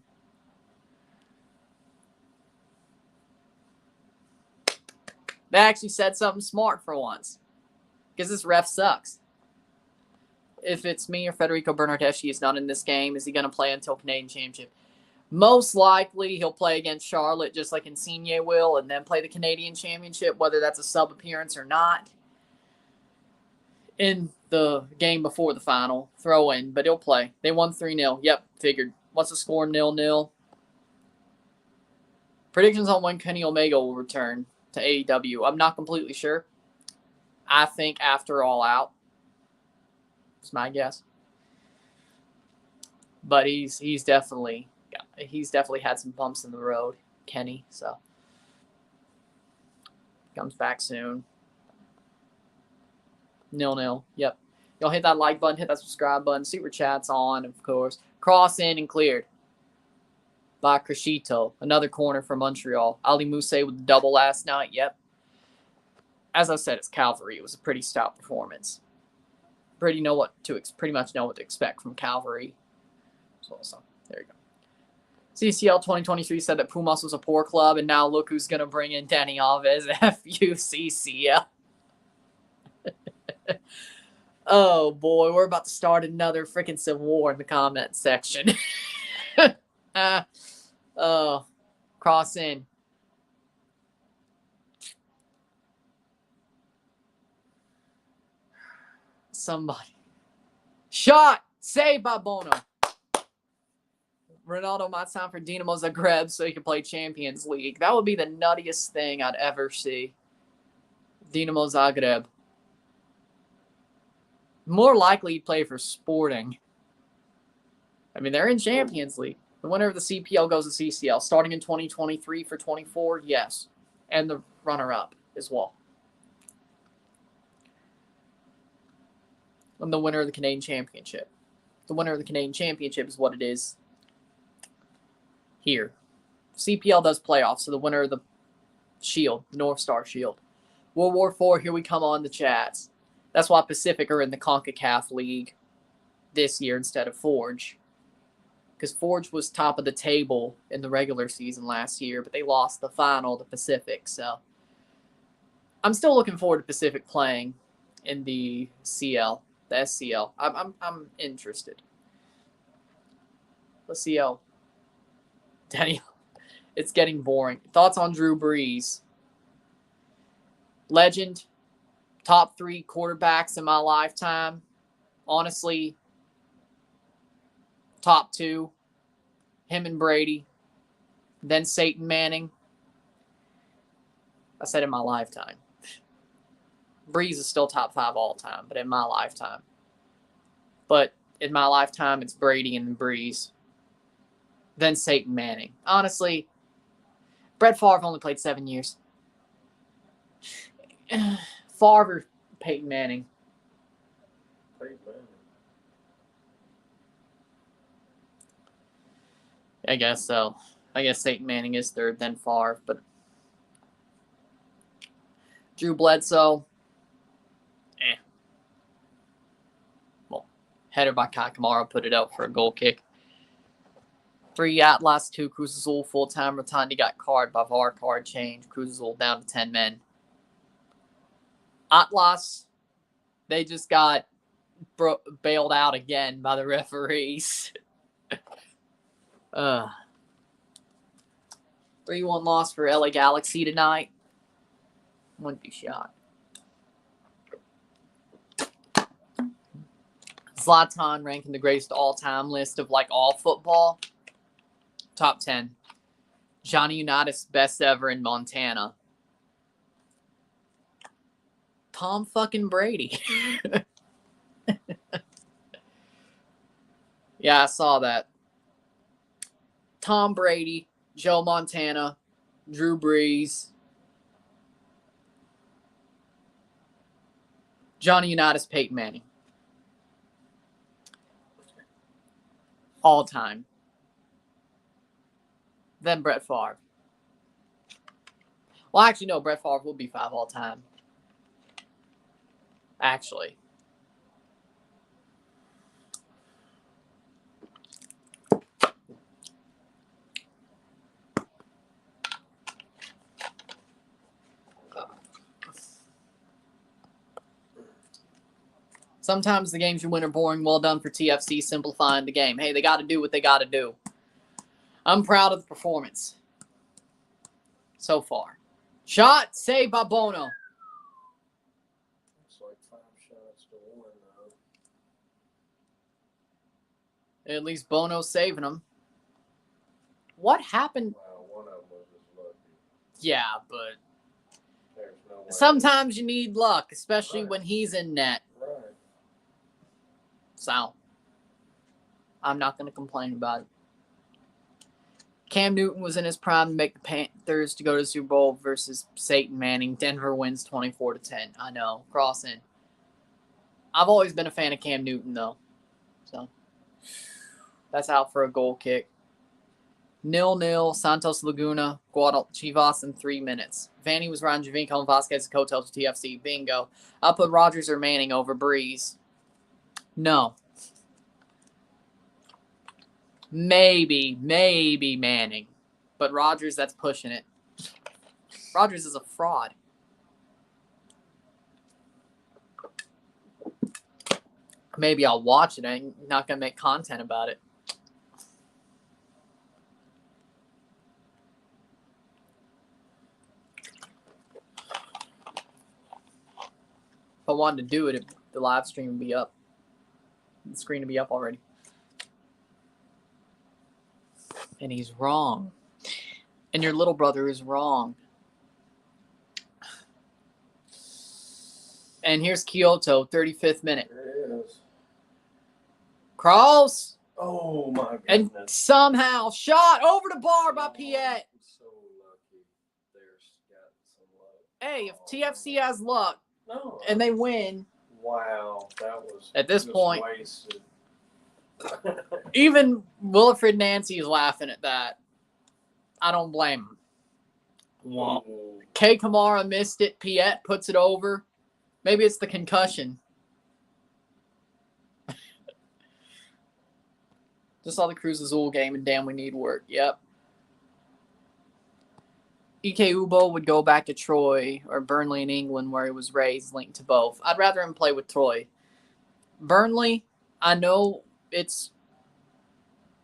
They actually said something smart for once. Because this ref sucks. If it's me or Federico Bernardeschi is not in this game, is he going to play until Canadian Championship? Most likely he'll play against Charlotte just like Insigne will and then play the Canadian Championship, whether that's a sub appearance or not. In the game before the final. Throw in, but he'll play. They won 3-0. Yep, figured. What's the score? 0-0. Predictions on when Kenny Omega will return to AEW. I'm not completely sure. I think after All Out. That's my guess. But he's definitely had some bumps in the road, Kenny. So comes back soon. 0-0. Yep. Y'all hit that like button, hit that subscribe button, super chat's on, of course. Cross in and cleared by Crescito. Another corner for Montreal. Ali Mousse with the double last night. Yep. As I said, it's Calvary. It was a pretty stout performance. Pretty much know what to expect from Calvary. So there you go. CCL 2023 said that Pumas was a poor club, and now look who's going to bring in Danny Alves. FUCCL. Oh, boy. We're about to start another freaking civil war in the comment section. Cross in. Somebody. Shot! Saved by Bono. Ronaldo might sign for Dinamo Zagreb so he can play Champions League. That would be the nuttiest thing I'd ever see. Dinamo Zagreb. More likely he'd play for Sporting. I mean, they're in Champions League. The winner of the CPL goes to CCL. Starting in 2023 for 24, yes. And the runner-up as well. And the winner of the Canadian Championship. The winner of the Canadian Championship is what it is here. CPL does playoffs, so the winner of the Shield, the North Star Shield. World War IV, here we come on the chats. That's why Pacific are in the CONCACAF League this year instead of Forge. Because Forge was top of the table in the regular season last year, but they lost the final to Pacific. So I'm still looking forward to Pacific playing in the CL, the SCL. I'm interested. Let's see how. Daniel, it's getting boring. Thoughts on Drew Brees? Legend, top 3 quarterbacks in my lifetime. Honestly, top 2, him and Brady, then Satan Manning. I said in my lifetime. Brees is still top 5 all time, but in my lifetime. But in my lifetime, it's Brady and Brees. Then Satan Manning. Honestly, Brett Favre only played 7 years. Favre or Peyton Manning? Peyton Manning. I guess so. I guess Satan Manning is third, then Favre. But Drew Bledsoe. Well, header by Kai Kamara put it out for a goal kick. 3 Atlas, 2 Cruz Azul full-time. Rotundi got carded by VAR card change. Cruz Azul down to 10 men. Atlas, they just got bailed out again by the referees. 3-1 loss for LA Galaxy tonight. Wouldn't be shocked. Zlatan ranking the greatest all-time list of all football. Top 10. Johnny Unitas, best ever in Montana. Tom fucking Brady. Yeah, I saw that. Tom Brady, Joe Montana, Drew Brees, Johnny Unitas, Peyton Manning. All time. Then Brett Favre. Well, actually, no, Brett Favre would be 5 all time. Actually. Sometimes the games you win are boring. Well done for TFC simplifying the game. Hey, they got to do what they got to do. I'm proud of the performance so far. Shot saved by Bono. It's like 5 shots to 1 now. At least Bono's saving him. What happened? Wow, one of them was just lucky. Yeah, but There's no way. sometimes you need luck, especially Right. when he's in net. Right. So, I'm not going to complain about it. Cam Newton was in his prime to make the Panthers to go to the Super Bowl versus Satan Manning. Denver wins 24-10. I know. Crossing. I've always been a fan of Cam Newton, though. So, that's out for a goal kick. 0-0, Santos Laguna, Chivas in 3 minutes. Vanny was riding Javinko and Vasquez and Cotel to TFC. Bingo. I'll put Rodgers or Manning over Breeze. No. Maybe Manning. But Rodgers, that's pushing it. Rodgers is a fraud. Maybe I'll watch it. I'm not going to make content about it. If I wanted to do it, the live stream would be up. The screen would be up already. And he's wrong. And your little brother is wrong. And here's Kyoto, 35th minute. There it is. Cross. Oh, my And goodness. somehow shot over the bar by Piet. So lucky. There's got some luck. Hey, if TFC has luck No. and they win, Wow, that was at this just point, wasted. even Wilfred Nancy is laughing at that. I don't blame him. Womp. Ooh. K. Kamara missed it. Piet puts it over. Maybe it's the concussion. Just saw the Cruz Azul game, and damn, we need work. Yep. Ike Ubo would go back to Troy or Burnley in England, where he was raised, linked to both. I'd rather him play with Troy. Burnley, I know it's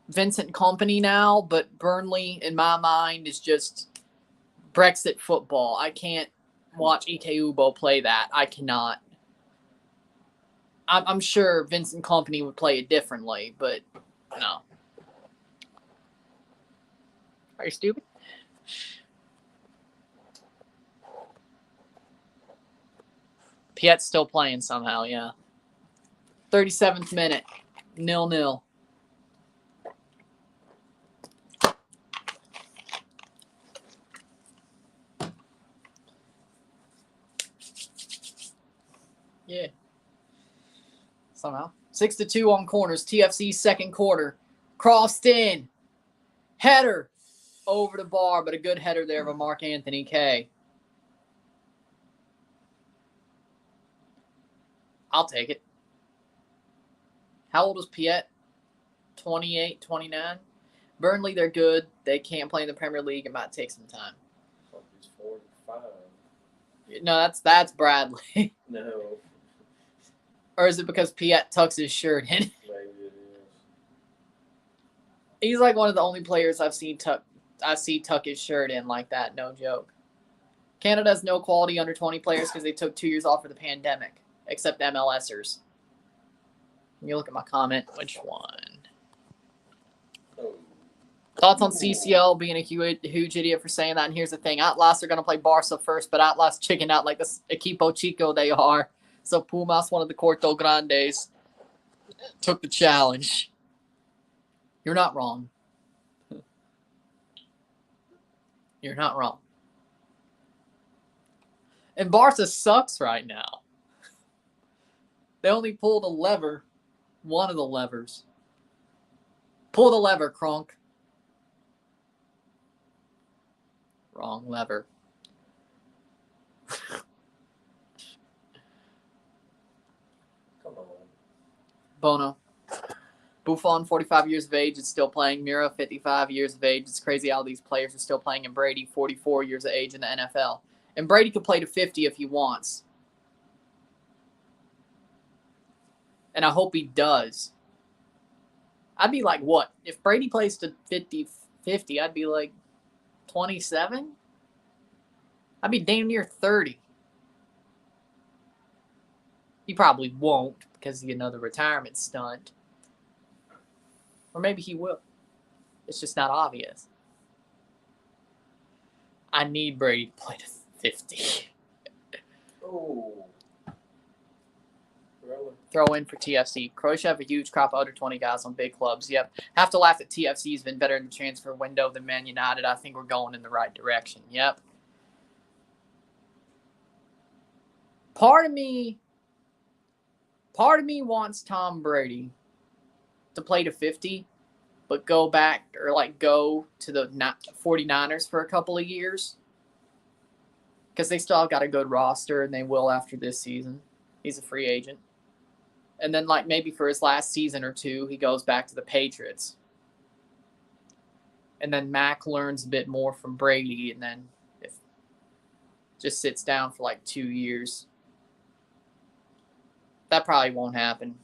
Vincent Kompany now, but Burnley, in my mind, is just Brexit football. I can't watch Ike Ubo play that. I cannot. I'm sure Vincent Kompany would play it differently, but no. Are you stupid? Piet's still playing somehow, yeah. 37th minute. 0-0. Yeah. Somehow. 6-2 on corners. TFC's second quarter. Crossed in. Header. Over the bar, but a good header there by Mark Anthony K. I'll take it. How old is Piet? 28, 29? Burnley, they're good. They can't play in the Premier League. It might take some time. He's 45. No, that's Bradley. No, Or is it because Piet tucks his shirt in? maybe it is. He's like one of the only players I see tuck his shirt in like that. No joke. Canada has no quality under 20 players because they took 2 years off for the pandemic, except MLSers. Can you look at my comment? Which one? Oh. Thoughts on CCL being a huge idiot for saying that? And here's the thing. Atlas are going to play Barca first, but Atlas chickened out like this Equipo Chico they are. So Pumas, one of the Corto Grandes, took the challenge. You're not wrong. You're not wrong. And Barca sucks right now. They only pulled a lever. One of the levers. Pull the lever, Kronk. Wrong lever. Come on. Bono. Buffon, 45 years of age, is still playing. Mira, 55 years of age. It's crazy how these players are still playing. And Brady, 44 years of age in the NFL. And Brady could play to 50 if he wants. And I hope he does. I'd be like, what? If Brady plays to 50, I'd be like 27? I'd be damn near 30. He probably won't because he's another retirement stunt. Or maybe he will. It's just not obvious. I need Brady to play to 50. Oh. Really? Throw in for TFC. Croatia have a huge crop of under 20 guys on big clubs. Yep. Have to laugh that TFC's been better in the transfer window than Man United. I think we're going in the right direction. Yep. Part of me wants Tom Brady to play to 50, but go back or go to the 49ers for a couple of years. Because they still have got a good roster, and they will after this season. He's a free agent. And then, maybe for his last season or two, he goes back to the Patriots. And then Mac learns a bit more from Brady, and then just sits down for 2 years. That probably won't happen.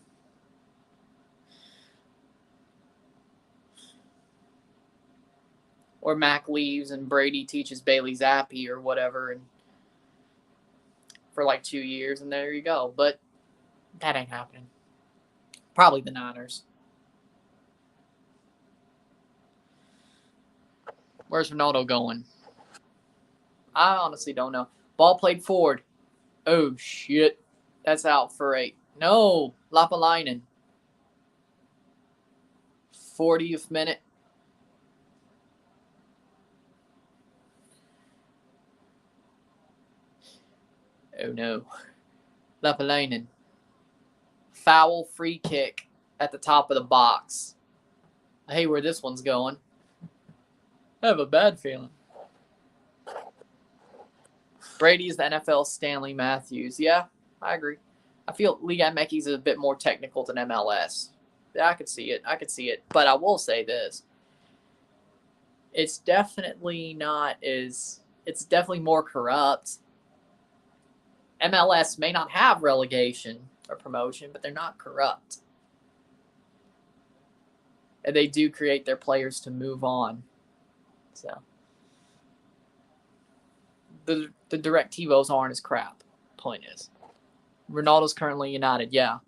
Or Mac leaves and Brady teaches Bailey Zappi or whatever and for 2 years, and there you go. But that ain't happening. Probably the Niners. Where's Ronaldo going? I honestly don't know. Ball played forward. Oh, shit. That's out for 8. No, Lapalainen. 40th minute. Oh, no. Lapalainen. Foul free kick at the top of the box. I hate where this one's going. I have a bad feeling. Brady is the NFL Stanley Matthews. Yeah, I agree. I feel Liga MX is a bit more technical than MLS. Yeah, I could see it. But I will say this. It's definitely more corrupt. MLS may not have relegation or promotion, but they're not corrupt. And they do create their players to move on. So the direct TiVos aren't as crap. Point is. Ronaldo's currently United, yeah.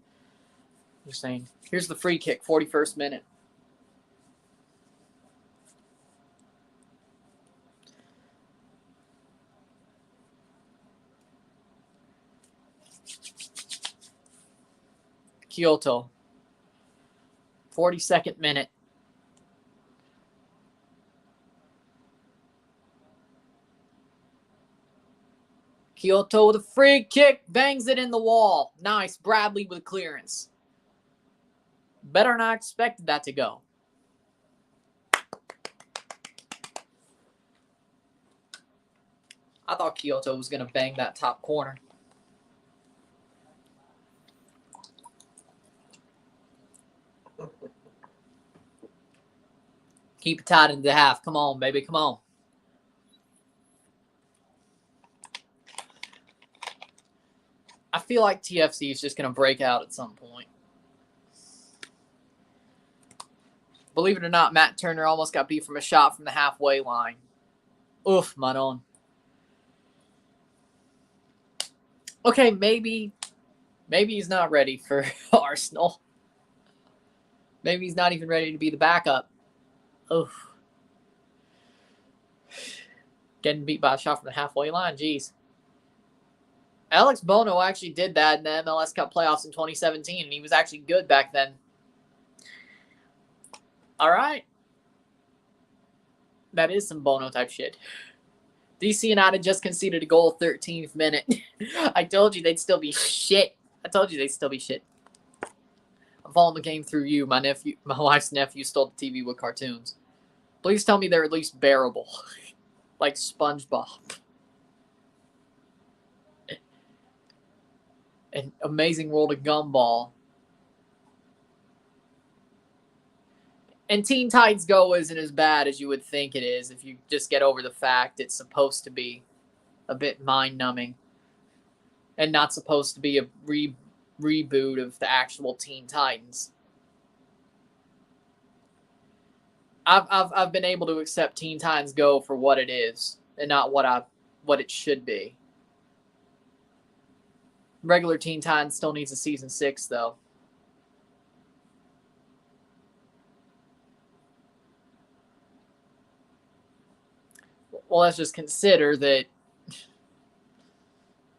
You're saying. Here's the free kick, 41st minute. Kyoto. 42nd minute. Kyoto with a free kick, bangs it in the wall. Nice, Bradley with clearance. Better than I expected that to go. I thought Kyoto was going to bang that top corner. Keep it tight into the half. Come on, baby. Come on. I feel like TFC is just going to break out at some point. Believe it or not, Matt Turner almost got beat from a shot from the halfway line. Oof, Manon. Okay, maybe he's not ready for Arsenal. Maybe he's not even ready to be the backup. Oof. Getting beat by a shot from the halfway line, jeez. Alex Bono actually did that in the MLS Cup playoffs in 2017, and he was actually good back then. All right. That is some Bono type shit. DC United just conceded a goal 13th minute. I told you they'd still be shit. I'm following the game through you. My wife's nephew stole the TV with cartoons. Please tell me they're at least bearable. Like SpongeBob. An Amazing World of Gumball. And Teen Titans Go isn't as bad as you would think it is if you just get over the fact it's supposed to be a bit mind-numbing and not supposed to be a reboot of the actual Teen Titans. I've been able to accept Teen Titans Go for what it is and not what it should be. Regular Teen Titans still needs a season 6 though. Well, let's just consider that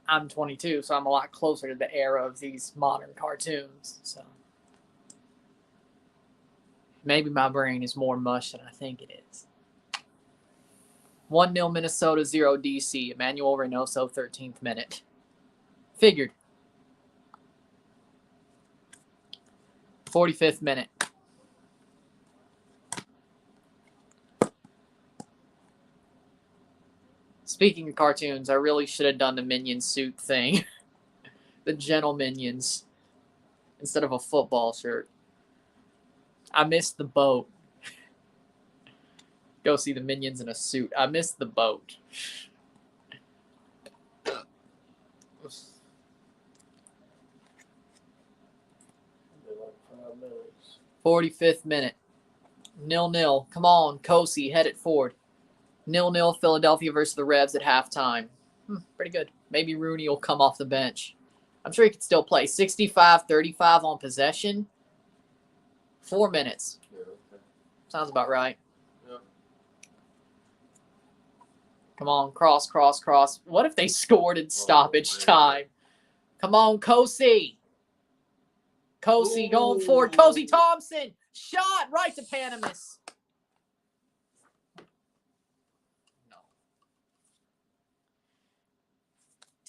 I'm 22, so I'm a lot closer to the era of these modern cartoons. So maybe my brain is more mush than I think it is. 1-0 Minnesota, 0 DC. Emmanuel Reynoso, 13th minute. Figured. 45th minute. Speaking of cartoons, I really should have done the minion suit thing. The gentle minions. Instead of a football shirt. I missed the boat. Go see the minions in a suit. I missed the boat. Like 5 minutes. 45th minute. 0-0. Come on, Kosi, head it forward. 0-0 Philadelphia versus the Revs at halftime. Pretty good. Maybe Rooney will come off the bench. I'm sure he could still play. 65-35 on possession. 4 minutes. Yeah, okay. Sounds about right. Yeah. Come on, cross. What if they scored in stoppage time? Come on, Kosi. Kosi going forward. Kosi Thompson. Shot right to Panamis. No.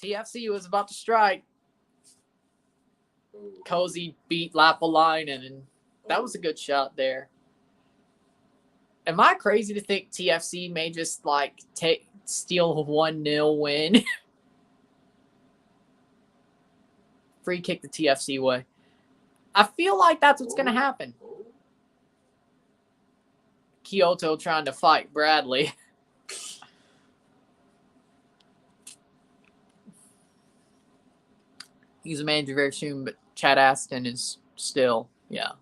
TFC was about to strike. Cozy beat Lapalainen, and that was a good shot there. Am I crazy to think TFC may just like steal a 1-0 win? Free kick the TFC way. I feel like that's what's going to happen. Kyoto trying to fight Bradley. He's a manager very soon, but Chad Aston is still, yeah.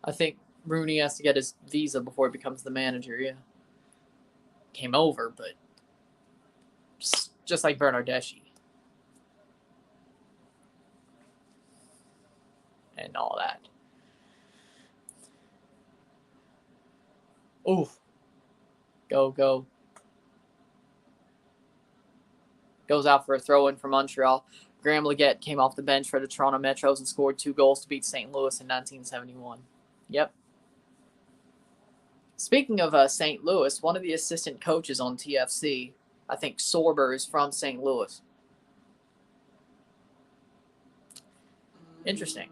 I think Rooney has to get his visa before he becomes the manager, yeah. Came over, but just like Bernardeschi. And all that. Oof. Go. Goes out for a throw-in for Montreal. Graham Leggett came off the bench for the Toronto Metros and scored 2 goals to beat St. Louis in 1971. Yep. Speaking of St. Louis, one of the assistant coaches on TFC, I think Sorber, is from St. Louis. Interesting.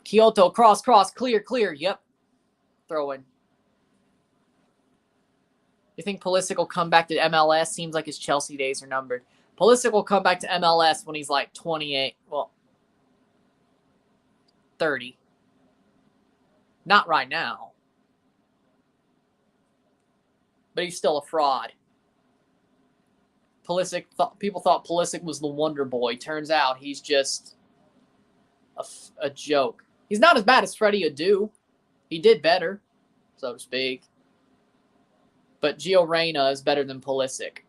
Kyoto, cross, clear. Yep. Throw in. You think Pulisic will come back to MLS? Seems like his Chelsea days are numbered. Pulisic will come back to MLS when he's like 28. Well, 30. Not right now. But he's still a fraud. People thought Pulisic was the wonder boy. Turns out he's just a joke. He's not as bad as Freddie Adu. He did better, so to speak. But Gio Reyna is better than Pulisic.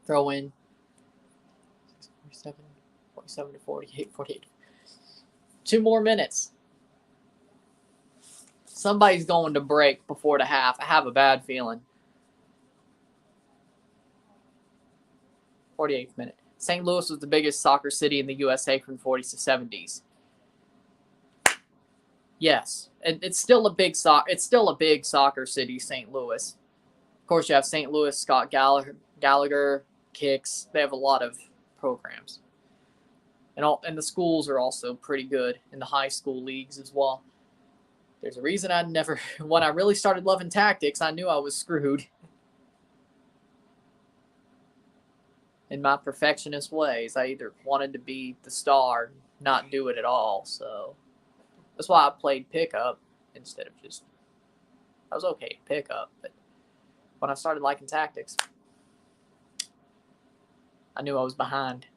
Throw in. 47 to 48. 2 more minutes. Somebody's going to break before the half. I have a bad feeling. 48th minute. St. Louis was the biggest soccer city in the USA from the 40s to 70s. Yes, and it's still a big soccer city, St. Louis. Of course, you have St. Louis, Scott Gallagher, Kicks. They have a lot of programs, and the schools are also pretty good in the high school leagues as well. There's a reason when I really started loving tactics, I knew I was screwed. In my perfectionist ways, I either wanted to be the star, not do it at all, so. That's why I played pickup instead of just. I was okay at pickup, but when I started liking tactics, I knew I was behind.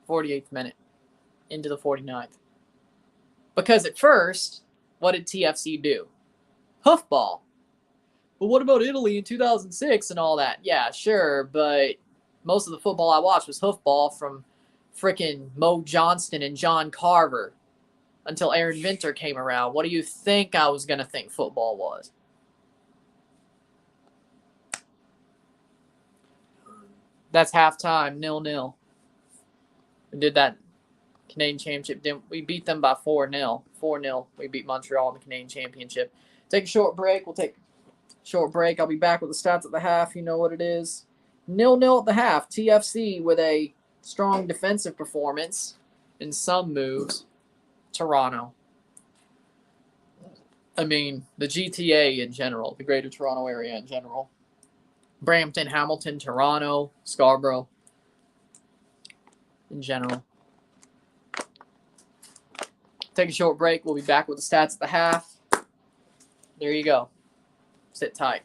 48th minute, into the 49th. Because at first, what did TFC do? Hoofball. Well, what about Italy in 2006 and all that? Yeah, sure, but most of the football I watched was hoofball from frickin' Mo Johnston and John Carver. until Aaron Vinter came around. What do you think I was going to think football was? That's halftime, 0-0. We did that Canadian Championship. We beat them by 4-0. 4-0. We beat Montreal in the Canadian Championship. Take a short break. We'll take a short break. I'll be back with the stats at the half. You know what it is. 0-0 at the half. TFC with a strong defensive performance and some moves. Toronto. I mean, the GTA in general, the Greater Toronto Area in general. Brampton, Hamilton, Toronto, Scarborough in general. Take a short break. We'll be back with the stats at the half. There you go. Sit tight.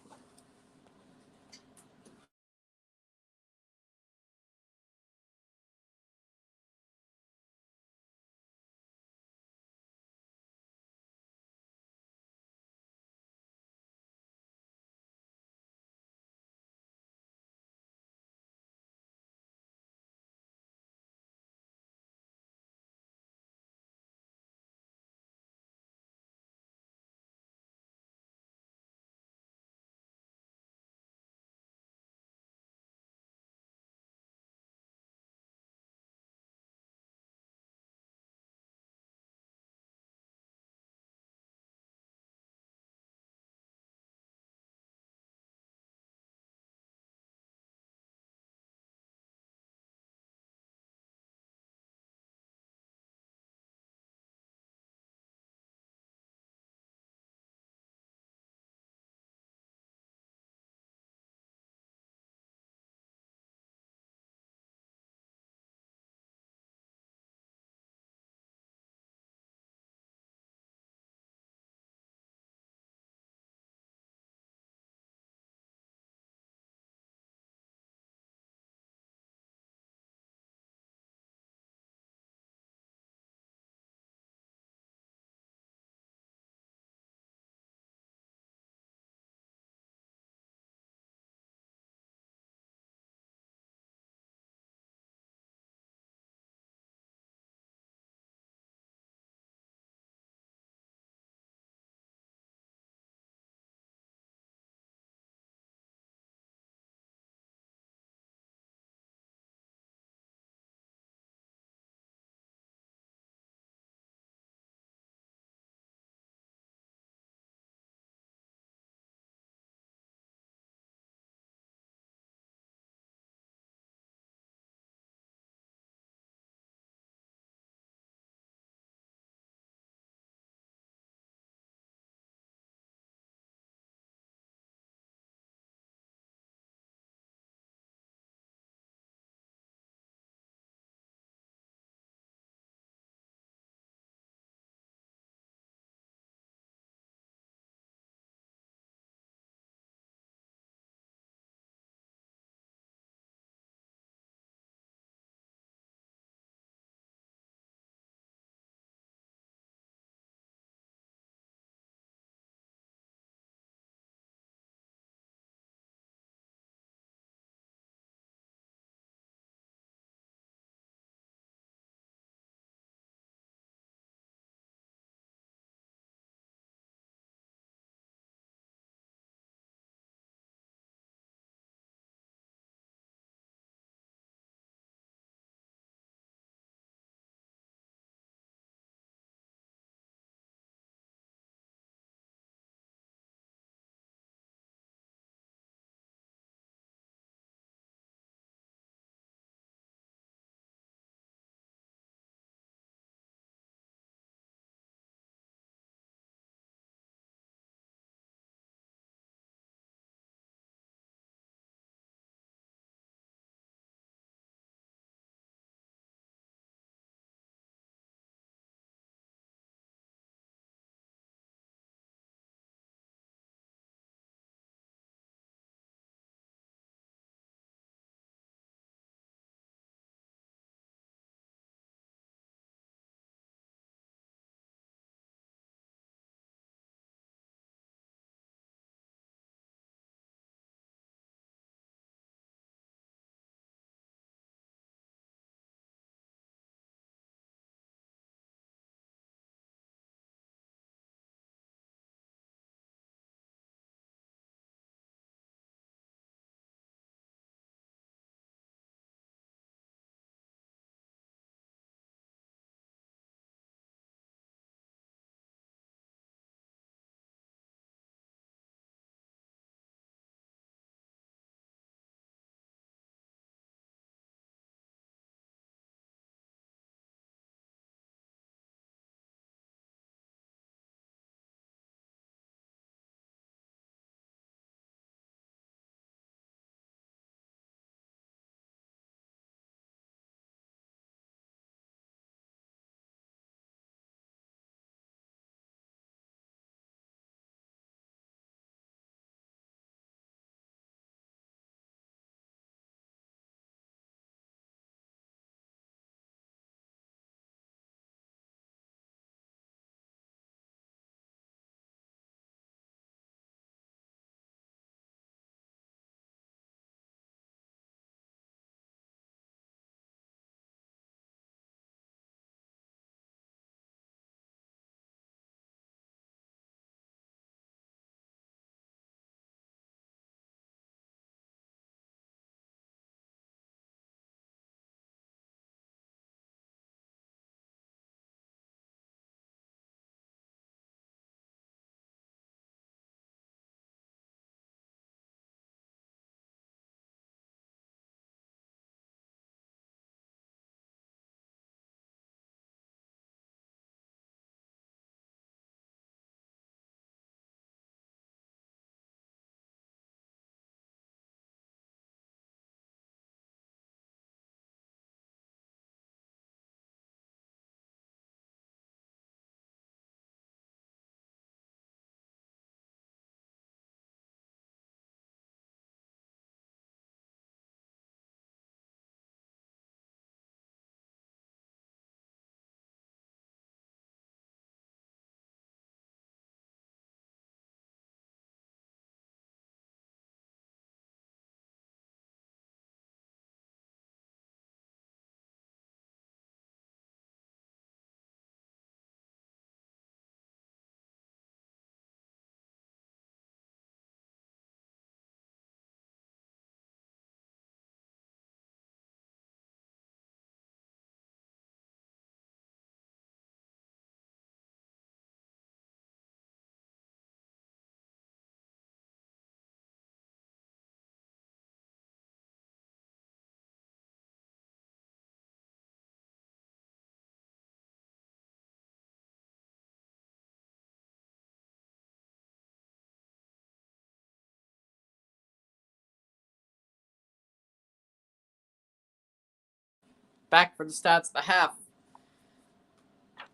Back for the stats, the half.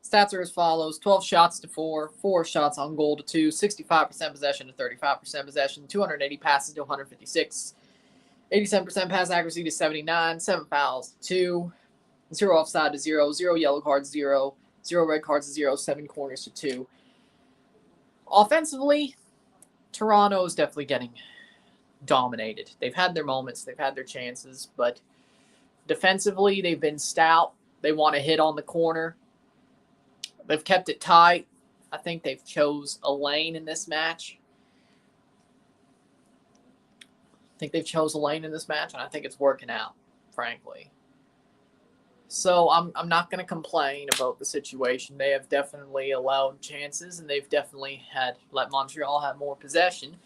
Stats are as follows: 12 shots to 4, 4 shots on goal to 2, 65% possession to 35% possession, 280 passes to 156, 87% pass accuracy to 79, 7 fouls to 2, 0 offside to 0, 0 yellow cards, 0, 0 red cards to 0, 7 corners to 2. Offensively, Toronto is definitely getting dominated. They've had their moments, they've had their chances, but defensively, they've been stout. They want to hit on the corner. They've kept it tight. I think they've chose a lane in this match. And I think it's working out, frankly. So I'm not going to complain about the situation. They have definitely allowed chances, and they've definitely let Montreal have more possession.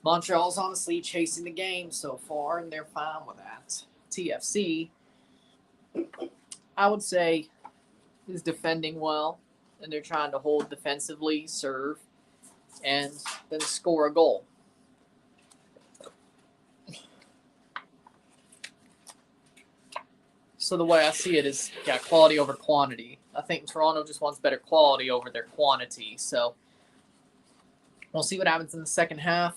Montreal's honestly chasing the game so far, and they're fine with that. TFC, I would say, is defending well, and they're trying to hold defensively, serve, and then score a goal. So the way I see it is, quality over quantity. I think Toronto just wants better quality over their quantity. So we'll see what happens in the second half.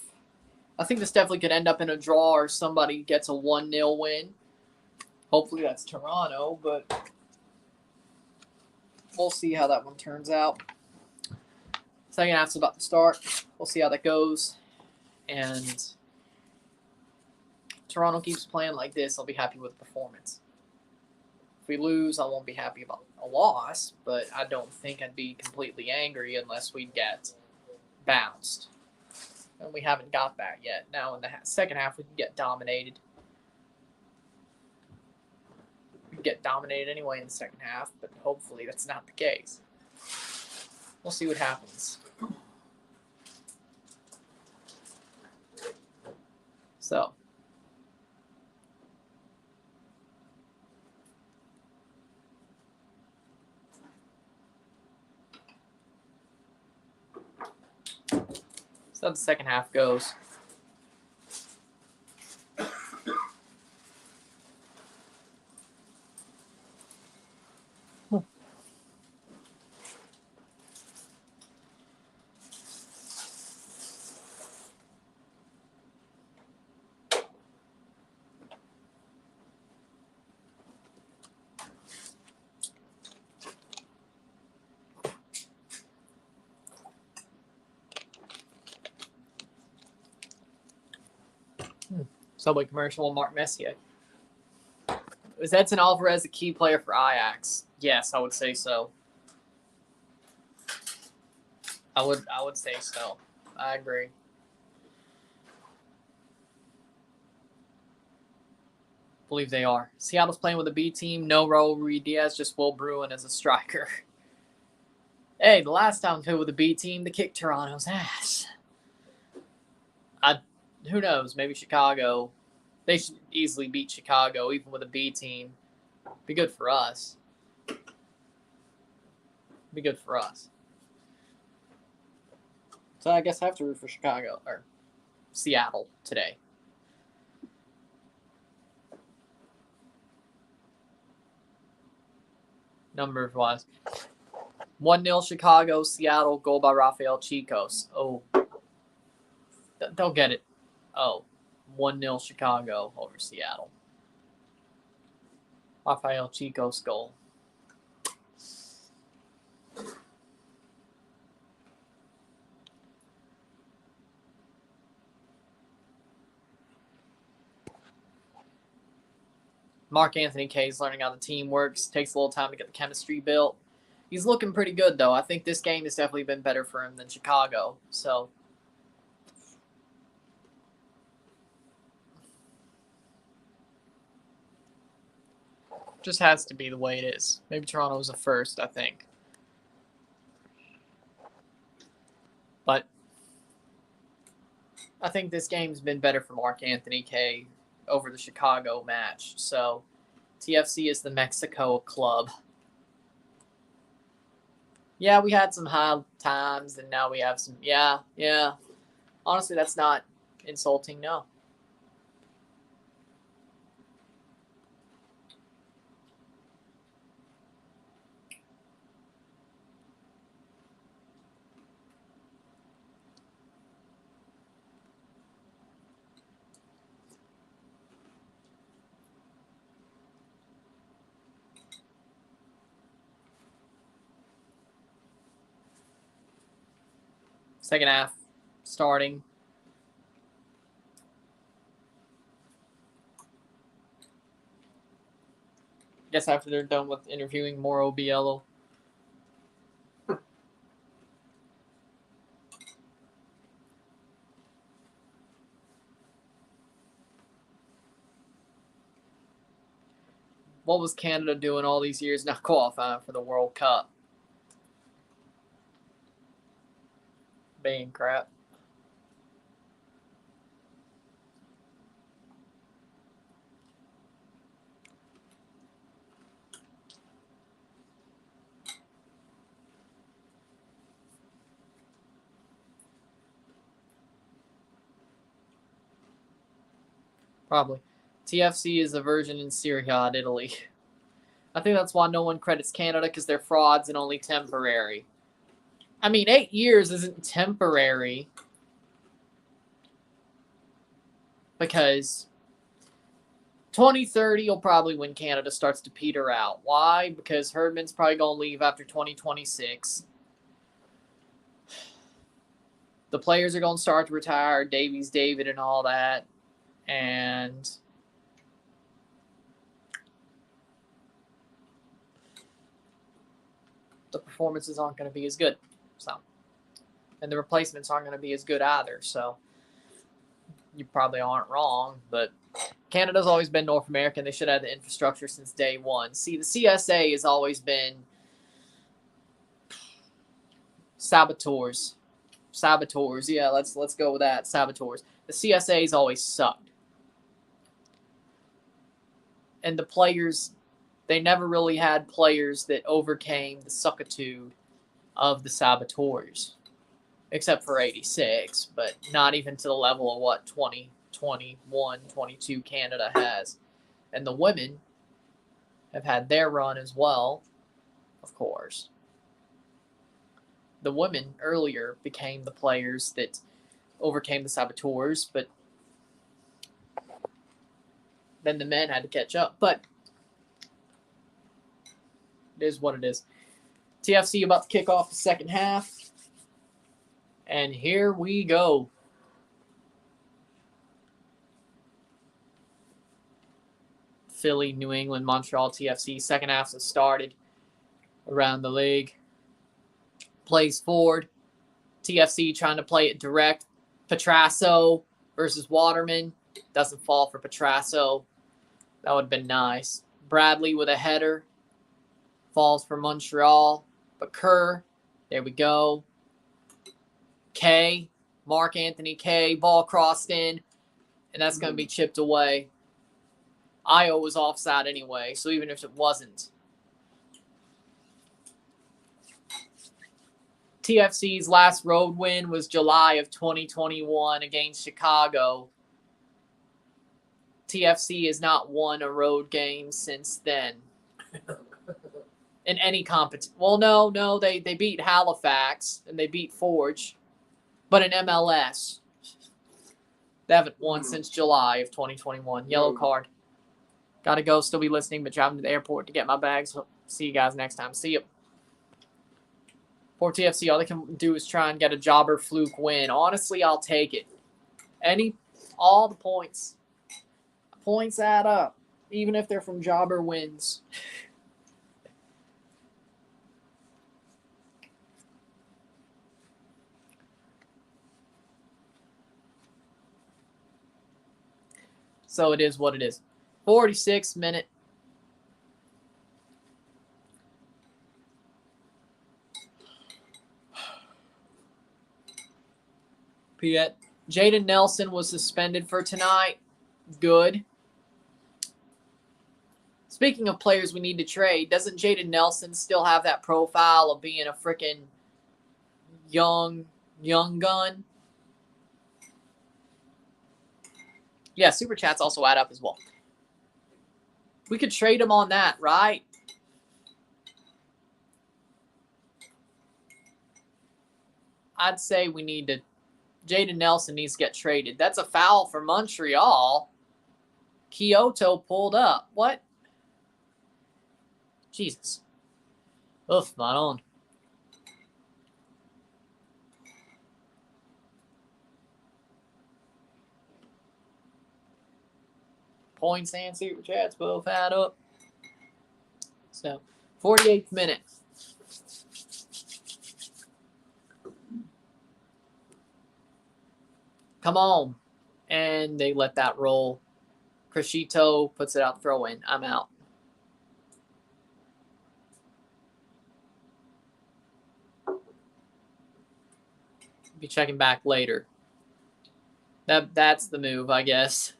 I think this definitely could end up in a draw or somebody gets a 1-0 win. Hopefully that's Toronto, but we'll see how that one turns out. Second half's about to start. We'll see how that goes. And Toronto keeps playing like this, I'll be happy with the performance. If we lose, I won't be happy about a loss, but I don't think I'd be completely angry unless we get bounced. And we haven't got that yet. Now in the second half, we can get dominated. We can get dominated anyway in the second half, but hopefully that's not the case. We'll see what happens. So. So the second half goes. Subway commercial with Mark Messier. Is Edson Alvarez a key player for Ajax? Yes, I would say so. I would say so. I agree. Believe they are. Seattle's playing with a B team. No Raul Ruiz-Diaz, just Will Bruin as a striker. Hey, the last time we played with a B team, they kicked Toronto's ass. Who knows? Maybe Chicago. They should easily beat Chicago, even with a B team. Be good for us. So I guess I have to root for Chicago or Seattle today. Numbers wise. 1-0 Chicago, Seattle, goal by Rafael Chicos. Oh. Don't get it. Oh. 1-0 Chicago over Seattle. Rafael Chicos goal. Mark Anthony Kaye's learning how the team works. Takes a little time to get the chemistry built. He's looking pretty good, though. I think this game has definitely been better for him than Chicago. So, just has to be the way it is. Maybe Toronto's a first, I think. But I think this game's been better for Mark Anthony Kaye over the Chicago match. So, TFC is the Mexico club. Yeah, we had some high times, and now we have some... Yeah. Honestly, that's not insulting, no. Second half starting. Guess after they're done with interviewing Moro Biello. What was Canada doing all these years not qualifying for the World Cup? Being crap. Probably. TFC is a version in Serie A in Italy. I think that's why no one credits Canada, because they're frauds and only temporary. I mean, 8 years isn't temporary. Because 2030 will probably when Canada starts to peter out. Why? Because Herdman's probably going to leave after 2026. The players are going to start to retire, Davies, David, and all that. And the performances aren't going to be as good. So, and the replacements aren't going to be as good either. So, you probably aren't wrong, but Canada's always been North American. They should have the infrastructure since day one. See, the CSA has always been saboteurs. Saboteurs. Yeah, let's go with that. Saboteurs. The CSA's always sucked. And the players, they never really had players that overcame the suckitude of the saboteurs. Except for 86, but not even to the level of what 20, 21, 22 Canada has. And the women have had their run as well, of course. The women earlier became the players that overcame the saboteurs, but then the men had to catch up. But it is what it is. TFC about to kick off the second half. And here we go. Philly, New England, Montreal, TFC. Second half has started around the league. Plays forward. TFC trying to play it direct. Petrasso versus Waterman. Doesn't fall for Petrasso. That would have been nice. Bradley with a header. Falls for Montreal. But Kerr. There we go. K. Mark Anthony K. Ball crossed in. And that's going to be chipped away. Io was offside anyway, so even if it wasn't. TFC's last road win was July of 2021 against Chicago. TFC has not won a road game since then. In any competition. Well, no, they beat Halifax and they beat Forge. But in MLS, they haven't won since July of 2021. Yellow card. Gotta go, still be listening, but driving to the airport to get my bags. See you guys next time. See you. For TFC, all they can do is try and get a jobber fluke win. Honestly, I'll take it. All the points. Points add up, even if they're from jobber wins. So it is what it is. 46 minute. Piet. Jaden Nelson was suspended for tonight. Good. Speaking of players we need to trade, doesn't Jaden Nelson still have that profile of being a freaking young gun? Yeah, Super Chats also add up as well. We could trade him on that, right? I'd say we need to. Jaden Nelson needs to get traded. That's a foul for Montreal. Kyoto pulled up. What? Jesus. Oof, not on. points and Super Chats both add up. So, 48th minute. Come on. And they let that roll. Crescito puts it out, throw in. I'm out. Be checking back later. That's the move, I guess.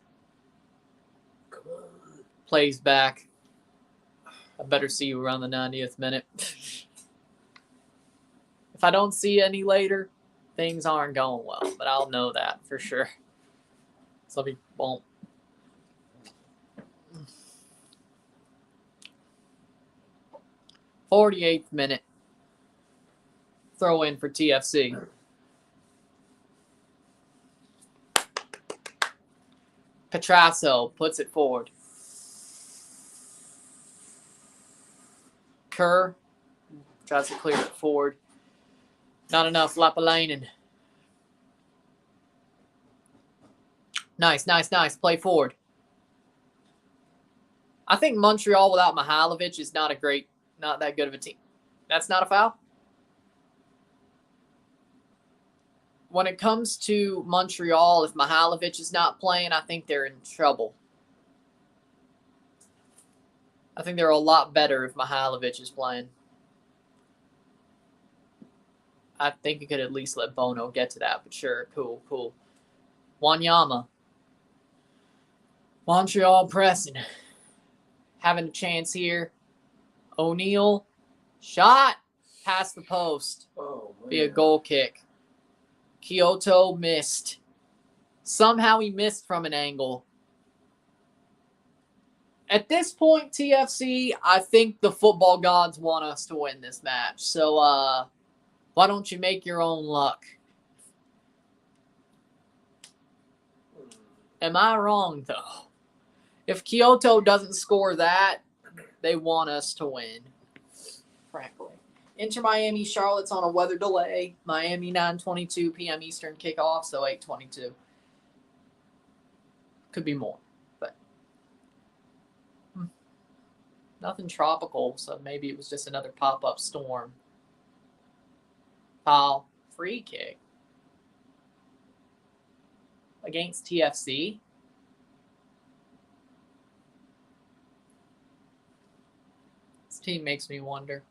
Come on. Plays back. I better see you around the 90th minute. If I don't see any later, things aren't going well. But I'll know that for sure. So I'll be boom. '48th minute. Throw in for TFC. Petrasso puts it forward. Kerr tries to clear it forward. Not enough. Lapalainen. Nice. Play forward. I think Montreal without Mihailovic is not that good of a team. That's not a foul? When it comes to Montreal, if Mihailovic is not playing, I think they're in trouble. I think they're a lot better if Mihailovic is playing. I think you could at least let Bono get to that, but sure, cool. Wanyama. Montreal pressing. Having a chance here. O'Neal. Shot. Past the post. Oh, man. Be a goal kick. Kyoto missed. Somehow he missed from an angle. At this point, TFC, I think the football gods want us to win this match. So, why don't you make your own luck? Am I wrong, though? If Kyoto doesn't score that, they want us to win. Frankly. Inter Miami, Charlotte's on a weather delay. Miami, 9:22 p.m. Eastern kickoff, so 8:22. Could be more, but nothing tropical, so maybe it was just another pop-up storm. Foul, free kick against TFC. This team makes me wonder.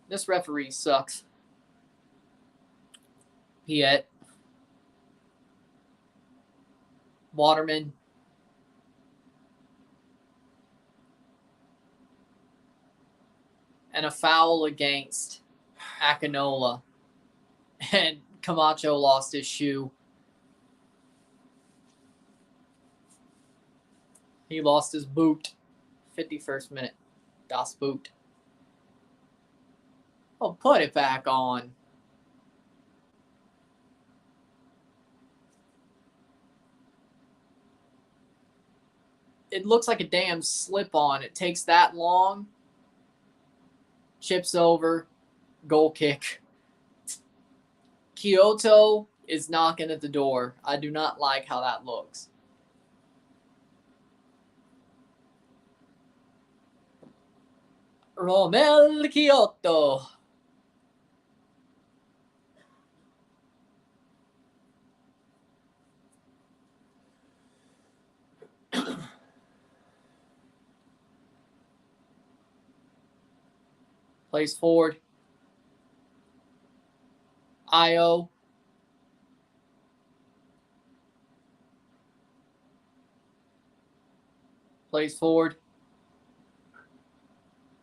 This referee sucks. Piet. Waterman. And a foul against Akinola. And Camacho lost his shoe. He lost his boot. 51st minute. Das Boot. Oh, put it back on. It looks like a damn slip-on. It takes that long. Chips over. Goal kick. Kyoto is knocking at the door. I do not like how that looks. Romel Kyoto. Plays forward. Io. Plays forward.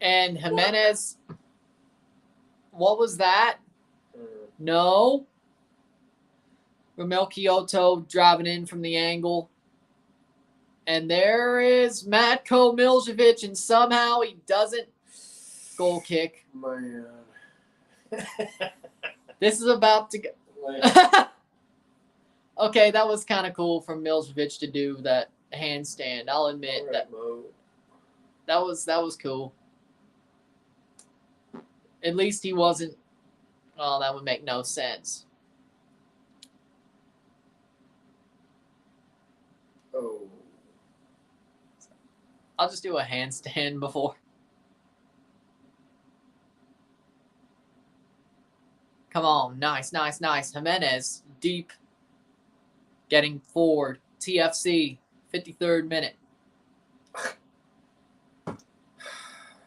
And Jimenez. What was that? No. Romel Kyoto driving in from the angle. And there is Matko Miljevic, and somehow he doesn't. Goal kick. Man. This is about to go. Okay, that was kind of cool from Miljevic to do that handstand. I'll admit that was cool. At least he wasn't. Well, that would make no sense. Oh. I'll just do a handstand before. Come on. Nice, nice, nice. Jimenez, deep. Getting forward. TFC, 53rd minute.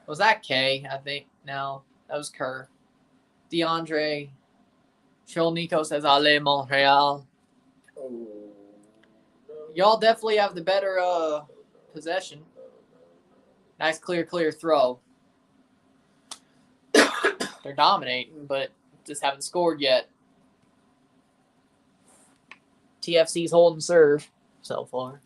Was that K, I think? No, that was Kerr. DeAndre. Nico says, Allez, Montréal. Oh, Y'all definitely have the better possession. Nice clear throw. They're dominating, but just haven't scored yet. TFC's holding serve so far.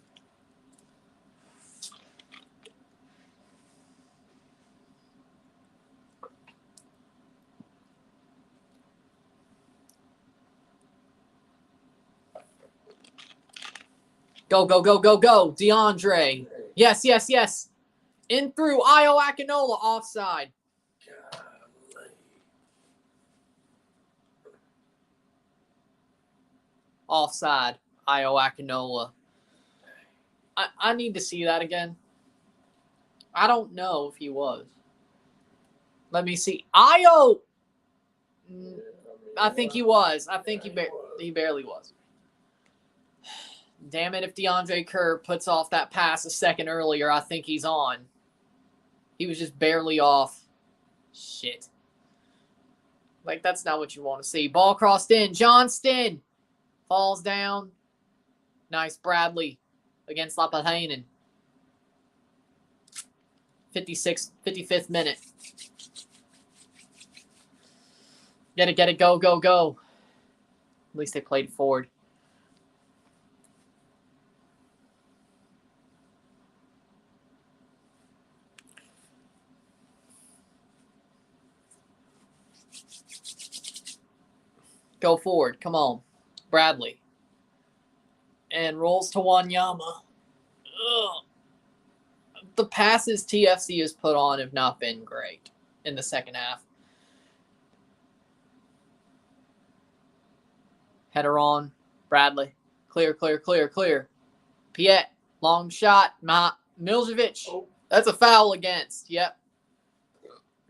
Go, go, go, go, go. DeAndre. Yes, yes, yes. In through. Io Akinola offside. Offside. Io Akinola. I need to see that again. I don't know if he was. Let me see. Io. I think he was. I think he barely was. Damn it, if DeAndre Kerr puts off that pass a second earlier, I think he's on. He was just barely off. Shit. Like, that's not what you want to see. Ball crossed in. Johnston falls down. Nice Bradley against Lapahainen. 55th minute. Get it, go, go, go. At least they played forward. Go forward. Come on. Bradley. And rolls to Wanyama. Ugh. The passes TFC has put on have not been great in the second half. Header on. Bradley. Clear. Piet. Long shot. Miljevic. Oh. That's a foul against. Yep.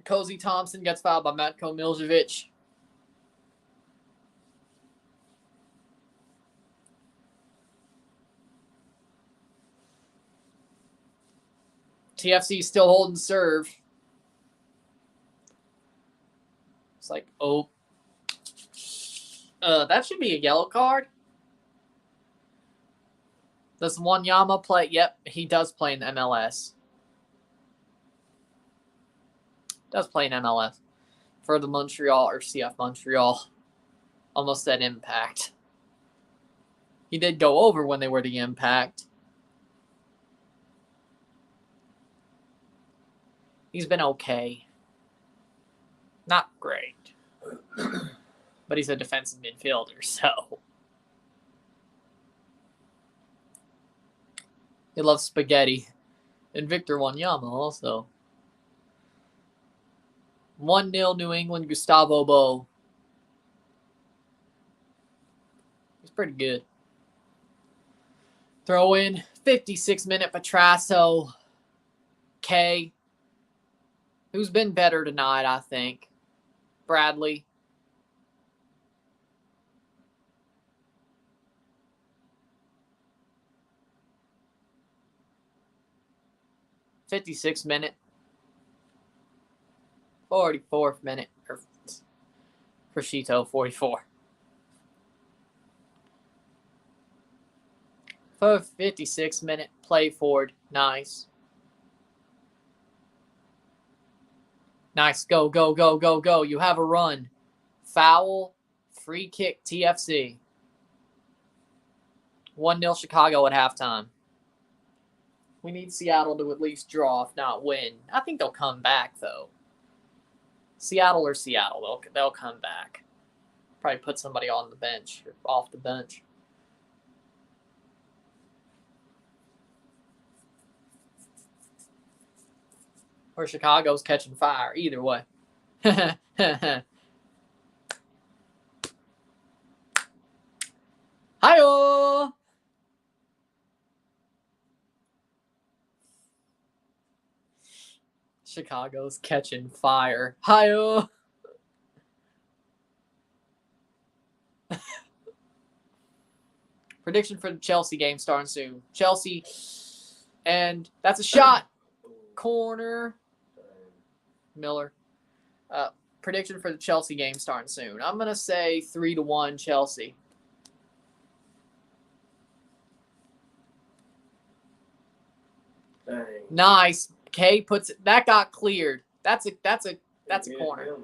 Cozy Thompson gets fouled by Matko Miljevic. TFC still holding serve. It's like, oh. That should be a yellow card. Does Wanyama play? Yep, he does play in MLS. Does play in MLS. For the Montreal or CF Montreal. Almost said Impact. He did go over when they were the Impact. He's been okay. Not great. But he's a defensive midfielder, so. He loves spaghetti. And Victor Wanyama also. 1-0 New England, Gustavo Bo. He's pretty good. Throw in 56-minute Petrasso. K. Who's been better tonight, I think. Bradley. '56th minute. 44th minute. Or Crescito, 44. For 56th minute. Play forward. Nice. Nice. Go, go, go, go, go. You have a run. Foul. Free kick. TFC. 1-0 Chicago at halftime. We need Seattle to at least draw, if not win. I think they'll come back, though. Seattle, they'll come back. Probably put somebody on the bench or off the bench. Or Chicago's catching fire. Either way. Hi-oh! Chicago's catching fire. Hi-oh. Prediction for the Chelsea game starting soon. Chelsea, and that's a shot. Corner. Miller. Prediction for the Chelsea game starting soon. I'm going to say 3-1 Chelsea. Dang. Nice. Kay puts it. That got cleared. That's a corner.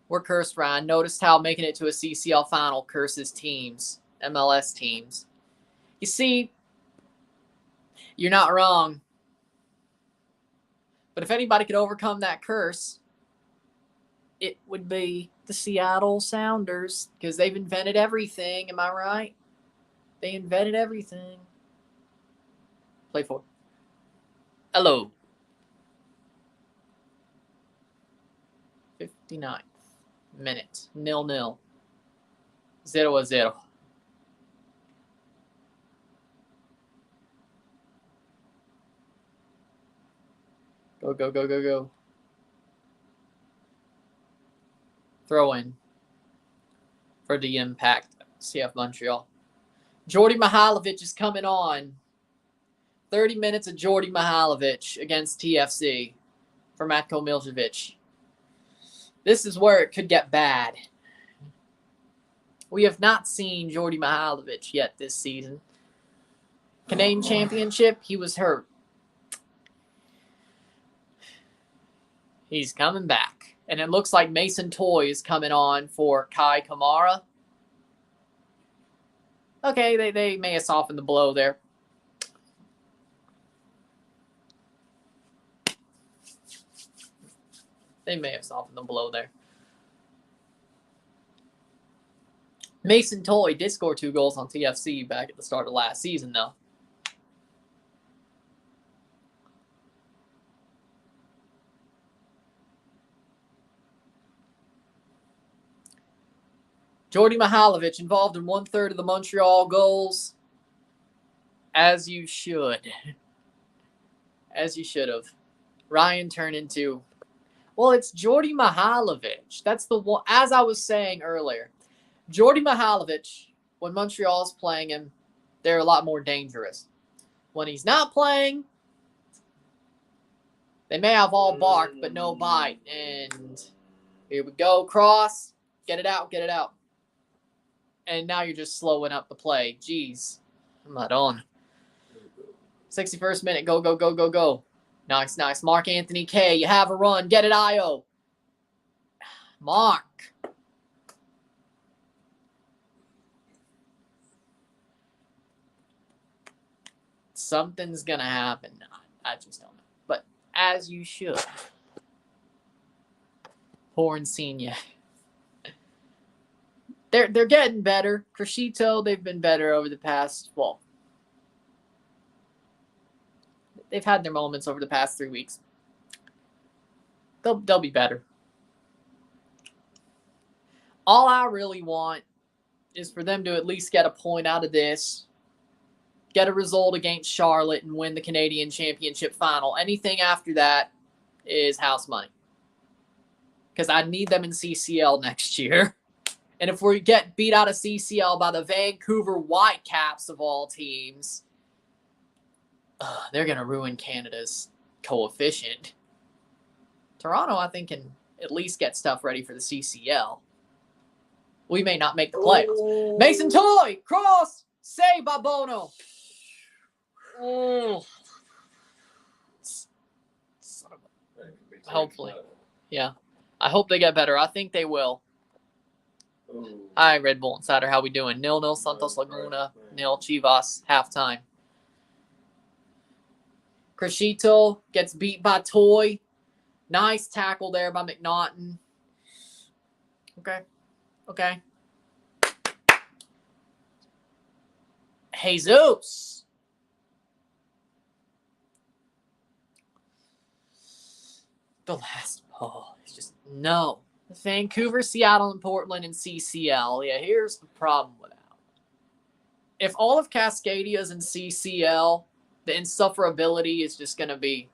We're cursed, Ryan. Noticed how making it to a CCL final curses teams, MLS teams. You see, you're not wrong. But if anybody could overcome that curse, it would be the Seattle Sounders, because they've invented everything. Am I right? They invented everything. Play for. Hello. 59th minute. 0-0. 0-0. Go, go, go, go, go. Throw in for the Impact. CF Montreal. Jordy Mihailovic is coming on. 30 minutes of Jordy Mihailovic against TFC for Matko Miljevic. This is where it could get bad. We have not seen Jordy Mihailovic yet this season. Canadian Championship, he was hurt. He's coming back. And it looks like Mason Toye is coming on for Kai Kamara. Okay, they may have softened the blow there. They may have softened the blow there. Mason Toye did score 2 goals on TFC back at the start of last season, though. Jordy Mihailovic involved in 1/3 of the Montreal goals. As you should. As you should have. Ryan turned into... Well, it's Jordy Mihailovic. That's the one. As I was saying earlier, Jordy Mihailovic, when Montreal's playing him, they're a lot more dangerous. When he's not playing, they may have all bark, but no bite. And here we go. Cross. Get it out. Get it out. And now you're just slowing up the play. Jeez. I'm not on. 61st minute. Go, go, go, go, go. Nice, nice. Mark Anthony K. You have a run. Get it, Io. Mark. Something's going to happen. I just don't know. But as you should. Poor Insigne. They're getting better. Crescito, they've been better over the past, well, they've had their moments over the past 3 weeks. They'll be better. All I really want is for them to at least get a point out of this, get a result against Charlotte, and win the Canadian Championship final. Anything after that is house money. Because I need them in CCL next year. And if we get beat out of CCL by the Vancouver Whitecaps of all teams, they're going to ruin Canada's coefficient. Toronto, I think, can at least get stuff ready for the CCL. We may not make the playoffs. Oh. Mason Toye, cross, save by Bono. Oh. Hopefully. Yeah. I hope they get better. I think they will. Ooh. Hi, Red Bull Insider. How we doing? 0-0 Santos Laguna. 0 Chivas. Halftime. Crescito gets beat by Toye. Nice tackle there by McNaughton. Okay. Okay. Jesus. The last ball is just no. Vancouver, Seattle, and Portland in CCL. Yeah, here's the problem with that. If all of Cascadia's in CCL, the insufferability is just going to be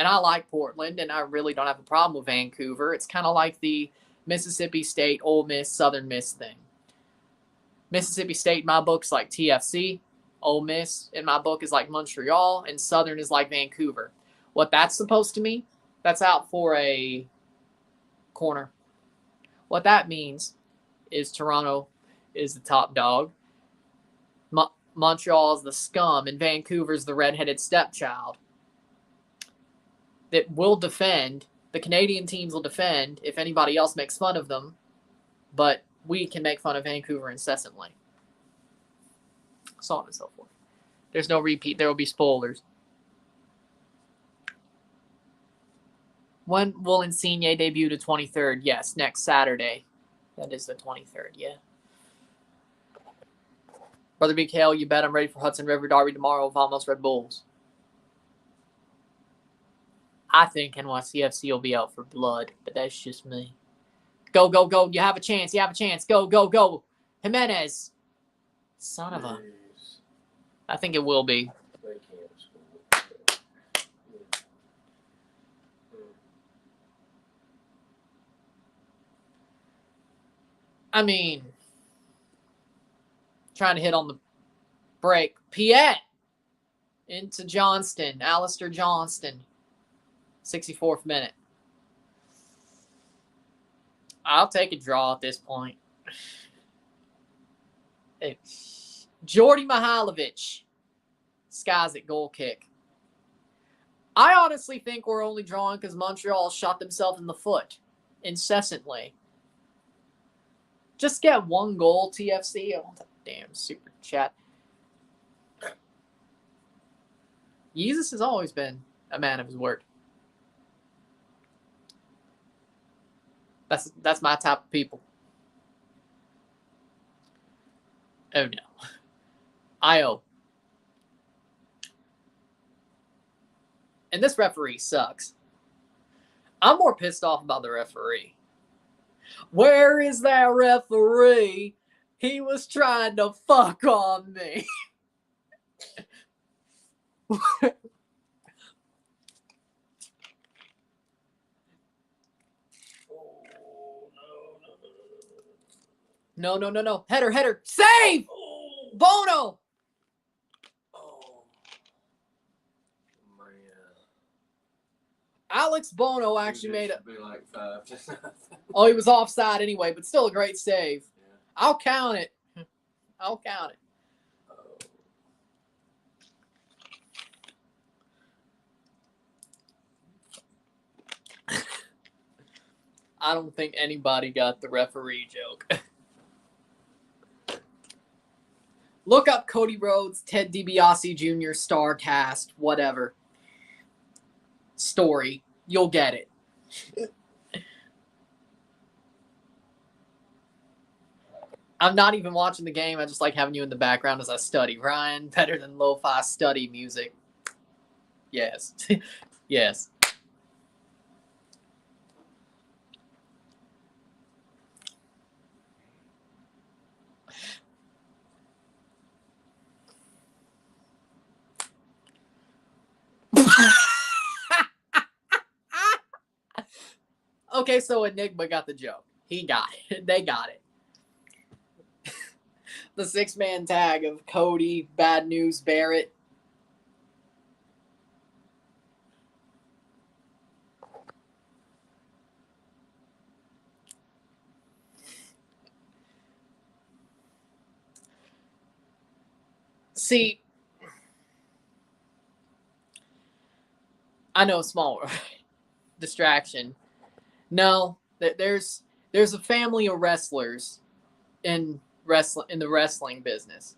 And I like Portland, and I really don't have a problem with Vancouver. It's kind of like the Mississippi State, Ole Miss, Southern Miss thing. Mississippi State in my book's like TFC. Ole Miss in my book is like Montreal, and Southern is like Vancouver. What that's supposed to mean, that's out for a corner. What that means is Toronto is the top dog. Montreal is the scum, and Vancouver's the redheaded stepchild that will defend. The Canadian teams will defend if anybody else makes fun of them, but we can make fun of Vancouver incessantly. So on and so forth. There's no repeat. There will be spoilers. When will Insigne debut the 23rd? Yes, next Saturday. That is the 23rd, yeah. Brother BKL, you bet I'm ready for Hudson River Derby tomorrow with almost Red Bulls. I think NYCFC will be out for blood, but that's just me. Go, go, go. You have a chance. You have a chance. Go, go, go. Jimenez. Son of a... I think it will be. I mean, trying to hit on the break. Piet into Johnston. Alistair Johnston. 64th minute. I'll take a draw at this point. Hey. Jordy Mihailovic. Skies at goal kick. I honestly think we're only drawing because Montreal shot themselves in the foot incessantly. Just get one goal, TFC. Oh, damn super chat. Jesus has always been a man of his word. That's my type of people. Oh no. IO. And this referee sucks. I'm more pissed off about the referee. Where is that referee? He was trying to fuck on me. No, no, no, no. Header, header. Save! Oh. Bono! Oh. Man. Alex Bono actually made it. Like oh, he was offside anyway, but still a great save. Yeah. I'll count it. I'll count it. Oh. I don't think anybody got the referee joke. Look up Cody Rhodes, Ted DiBiase Jr., star cast, whatever. Story. You'll get it. I'm not even watching the game. I just like having you in the background as I study. Ryan, better than lo-fi study music. Yes. Yes. Okay, so Enigma got the joke. He got it. They got it. The six-man tag of Cody, Bad News Barrett. See, I know, small distraction. No, there's a family of wrestlers in the wrestling business.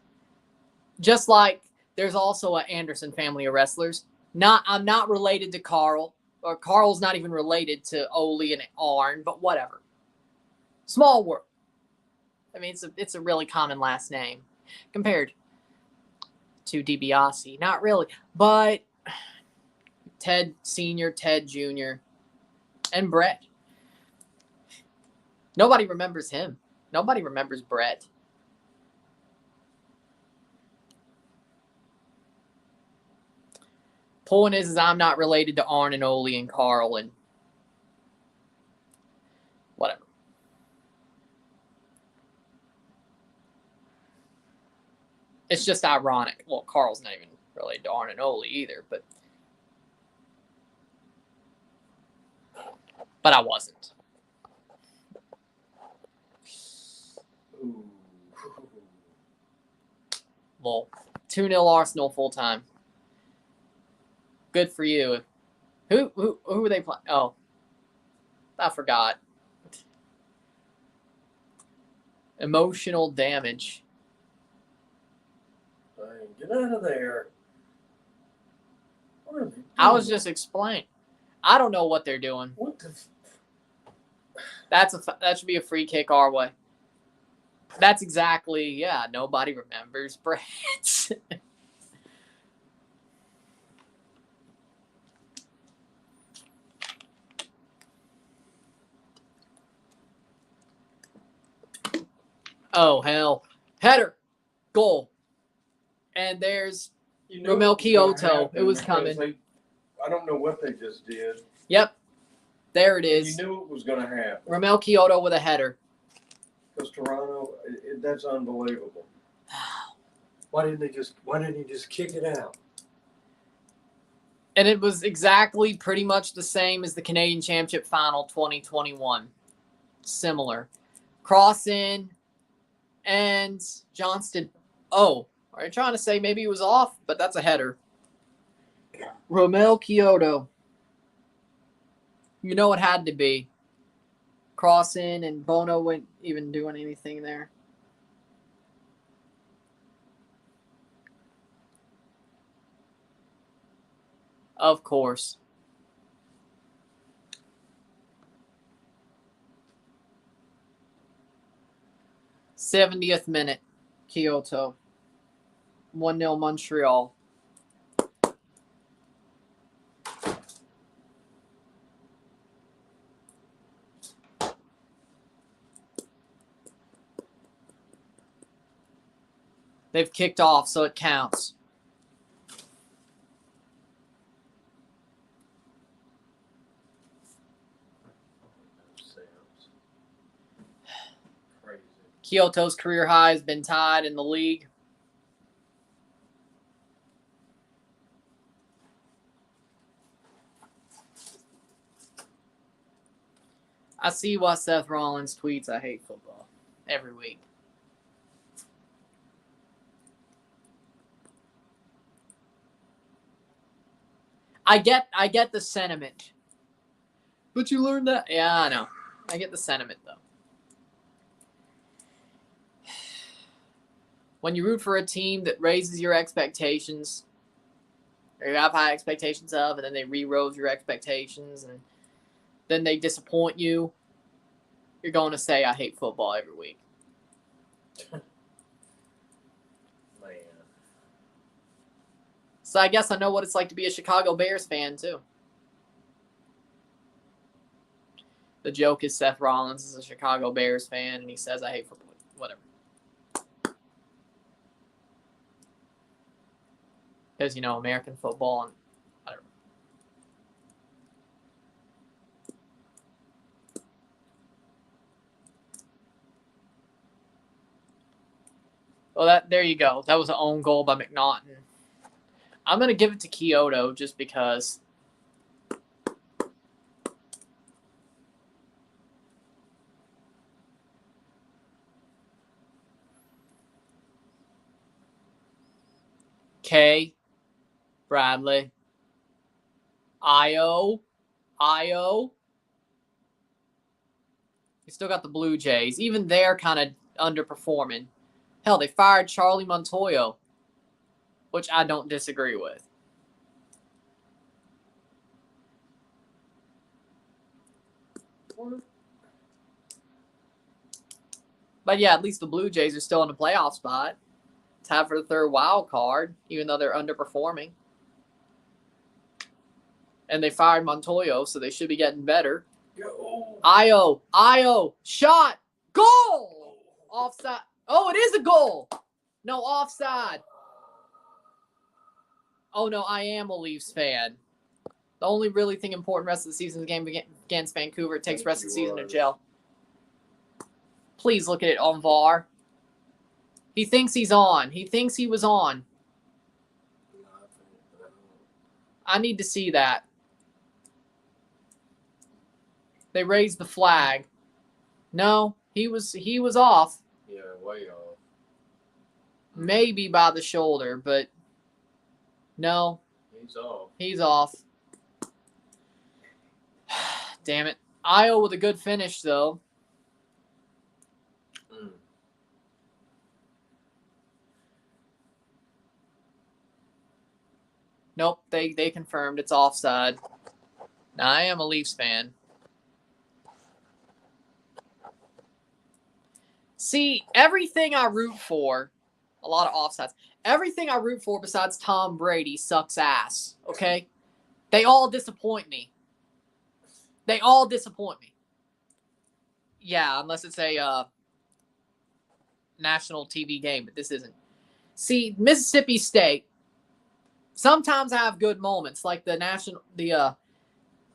Just like there's also an Anderson family of wrestlers. I'm not related to Carl, or Carl's not even related to Ole and Arn, but whatever. Small world. I mean, it's a really common last name compared to DiBiase. Not really, but Ted Sr., Ted Jr., and Brett. Nobody remembers him. Nobody remembers Brett. Point is I'm not related to Arn and Ole and Carl and whatever. It's just ironic. Well, Carl's not even related to Arn and Ole either, but I wasn't. Ooh. Well, 2-0 Arsenal full time. Good for you. Who were they playing? Oh, I forgot. Emotional damage. Dang, get out of there. What are they doing? I was just explaining. I don't know what they're doing. What the? That should be a free kick our way. That's exactly, yeah, nobody remembers Brett. Oh, hell. Header. Goal. And there's Romel Kyoto. It was coming. I don't know what they just did. Yep. There it is. You knew it was going to happen. Romel Kyoto with a header. Because Toronto, that's unbelievable. Why didn't he just kick it out? And it was exactly pretty much the same as the Canadian Championship Final 2021. Similar. Cross in, and Johnston. Oh, are you trying to say maybe he was off? But that's a header. Romel Kyoto. You know it had to be. Cross in, and Bono wasn't even doing anything there. Of course. '70th minute, Kyoto. 1-0 Montreal. They've kicked off, so it counts. Crazy. Kyoto's career high has been tied in the league. I see why Seth Rollins tweets, "I hate football," every week. I get the sentiment. But you learned that? Yeah, I know. I get the sentiment, though. When you root for a team that raises your expectations, or you have high expectations of, and then they re-rose your expectations, and then they disappoint you, you're going to say, "I hate football" every week. Man. So I guess I know what it's like to be a Chicago Bears fan, too. The joke is Seth Rollins is a Chicago Bears fan, and he says, "I hate football." Whatever. Because, American football and whatever. Well, there you go. That was an own goal by McNaughton. I'm going to give it to Kyoto just because. K. Bradley. Io. You still got the Blue Jays. Even they're kind of underperforming. Hell, they fired Charlie Montoyo, which I don't disagree with. But yeah, at least the Blue Jays are still in the playoff spot. Tied for the third wild card, even though they're underperforming. And they fired Montoyo, so they should be getting better. Io, shot, goal! Offside. Oh, it is a goal. No, offside. Oh, no, I am a Leafs fan. The only really thing important rest of the season is the game against Vancouver. It takes rest of the season to gel. Please look at it on VAR. He thinks he's on. He thinks he was on. I need to see that. They raised the flag. No, he was off. Yeah, way off. Maybe by the shoulder, but no. He's off. He's off. Damn it. Iowa with a good finish, though. Nope, they confirmed it's offside. Now, I am a Leafs fan. See, everything I root for, a lot of offsides, everything I root for besides Tom Brady sucks ass, okay? They all disappoint me. They all disappoint me. Yeah, unless it's a national TV game, but this isn't. See, Mississippi State, sometimes I have good moments, like the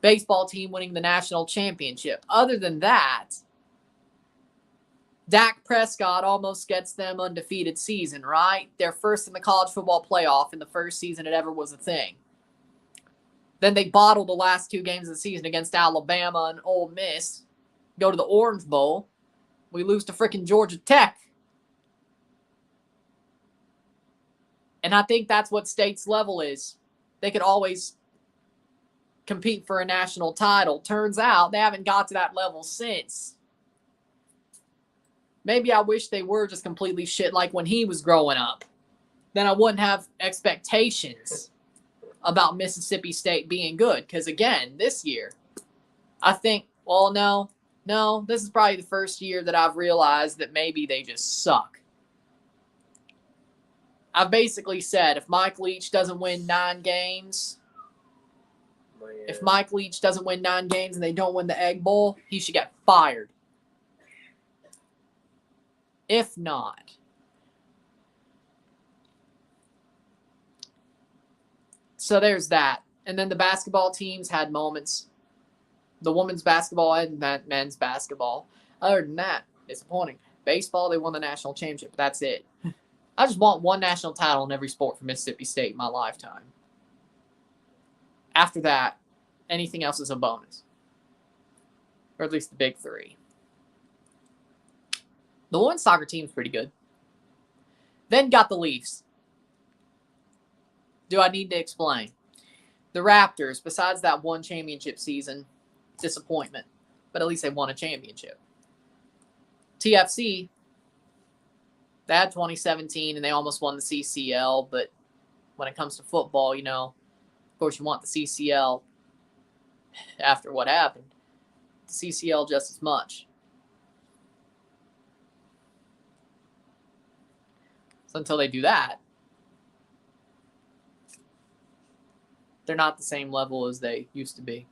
baseball team winning the national championship. Other than that, Dak Prescott almost gets them undefeated season, right? They're first in the college football playoff in the first season it ever was a thing. Then they bottle the last 2 games of the season against Alabama and Ole Miss. Go to the Orange Bowl. We lose to freaking Georgia Tech. And I think that's what State's level is. They could always compete for a national title. Turns out they haven't got to that level since. Maybe I wish they were just completely shit like when he was growing up. Then I wouldn't have expectations about Mississippi State being good. Because, again, this year, I think, well, no, this is probably the first year that I've realized that maybe they just suck. I've basically said if Mike Leach doesn't win 9 games, if Mike Leach doesn't win 9 games and they don't win the Egg Bowl, he should get fired. If not, so there's that. And then the basketball teams had moments. The women's basketball and men's basketball. Other than that, disappointing. Baseball, they won the national championship. That's it. I just want one national title in every sport for Mississippi State in my lifetime. After that, anything else is a bonus. Or at least the big 3. The women's soccer team's pretty good. Then got the Leafs. Do I need to explain? The Raptors, besides that one championship season, disappointment. But at least they won a championship. TFC, they had 2017 and they almost won the CCL. But when it comes to football, of course you want the CCL after what happened. The CCL just as much. So until they do that, they're not the same level as they used to be.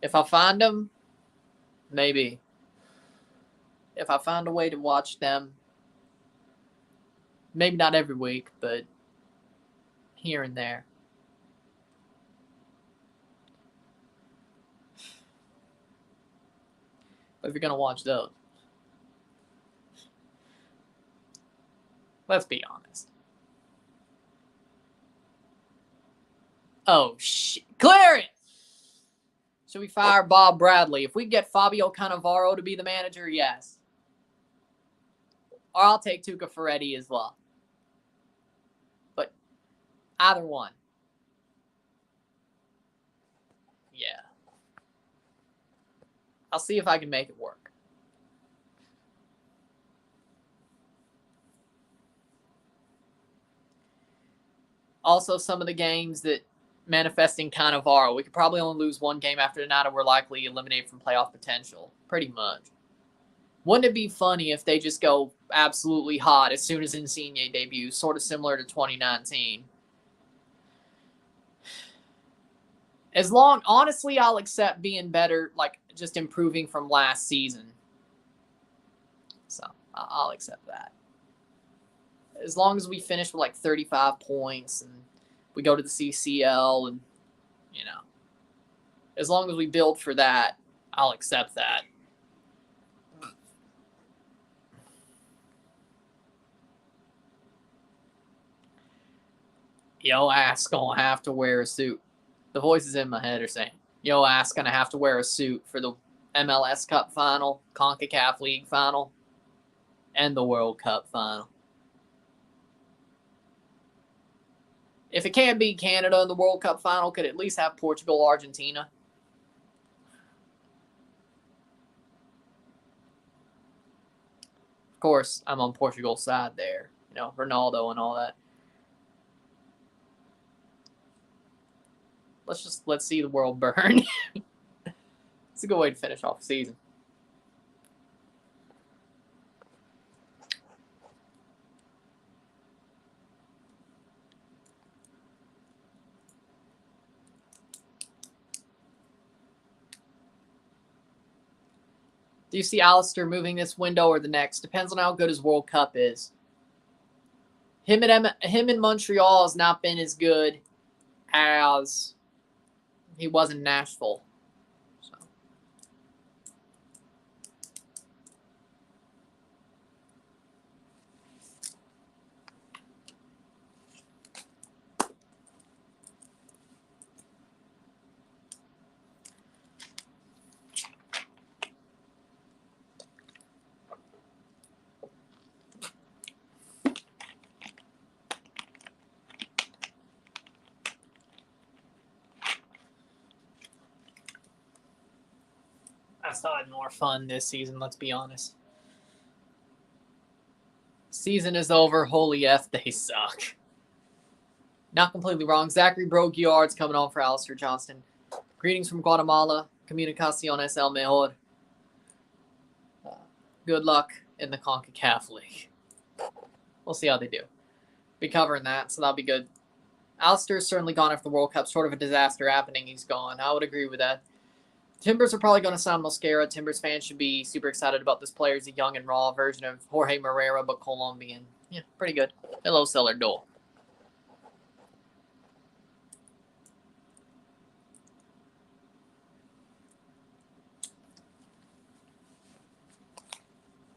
If I find them, maybe. If I find a way to watch them, maybe not every week, but here and there. But if you're going to watch those, let's be honest. Oh, shit. Clear it! Should we fire Bob Bradley? If we get Fabio Cannavaro to be the manager, yes. Or I'll take Tuca Ferretti as well. But either one. Yeah. I'll see if I can make it work. Also, some of the games that manifesting Cannavaro, we could probably only lose 1 game after tonight, and we're likely eliminated from playoff potential. Pretty much. Wouldn't it be funny if they just go absolutely hot as soon as Insigne debuts, sort of similar to 2019? Honestly, I'll accept being better, like just improving from last season. So, I'll accept that. As long as we finish with like 35 points and we go to the CCL, and, you know, as long as we build for that, I'll accept that. Yo ass gonna have to wear a suit. The voices in my head are saying, yo ass gonna have to wear a suit for the MLS Cup final, CONCACAF League final, and the World Cup final. If it can't be Canada in the World Cup final, could it at least have Portugal, Argentina? Of course, I'm on Portugal's side there. You know, Ronaldo and all that. Let's see the world burn. It's a good way to finish off the season. Do you see Alistair moving this window or the next? Depends on how good his World Cup is. Him in Montreal has not been as good as he was in Nashville. So. I thought it more fun this season, let's be honest. Season is over. Holy F, they suck. Not completely wrong. Zachary Broguiard's coming on for Alistair Johnston. Greetings from Guatemala. Comunicaciones el mejor. Good luck in the CONCACAF League. We'll see how they do. Be covering that, so that'll be good. Alistair's certainly gone after the World Cup. Sort of a disaster happening. He's gone. I would agree with that. Timbers are probably going to sign Mosquera. Timbers fans should be super excited about this player. He's a young and raw version of Jorge Moreira, but Colombian. Yeah, pretty good. Hello, Cellar Door.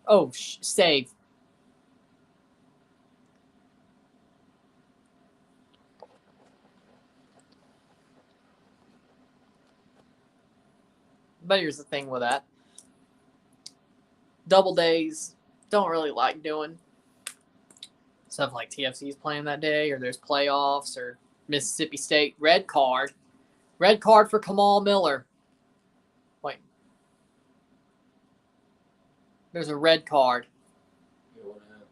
Oh, save. But here's the thing with that. Double days, don't really like doing. Stuff like TFC's playing that day, or there's playoffs, or Mississippi State. Red card. Red card for Kamal Miller. Wait. There's a red card. Yeah, what happened?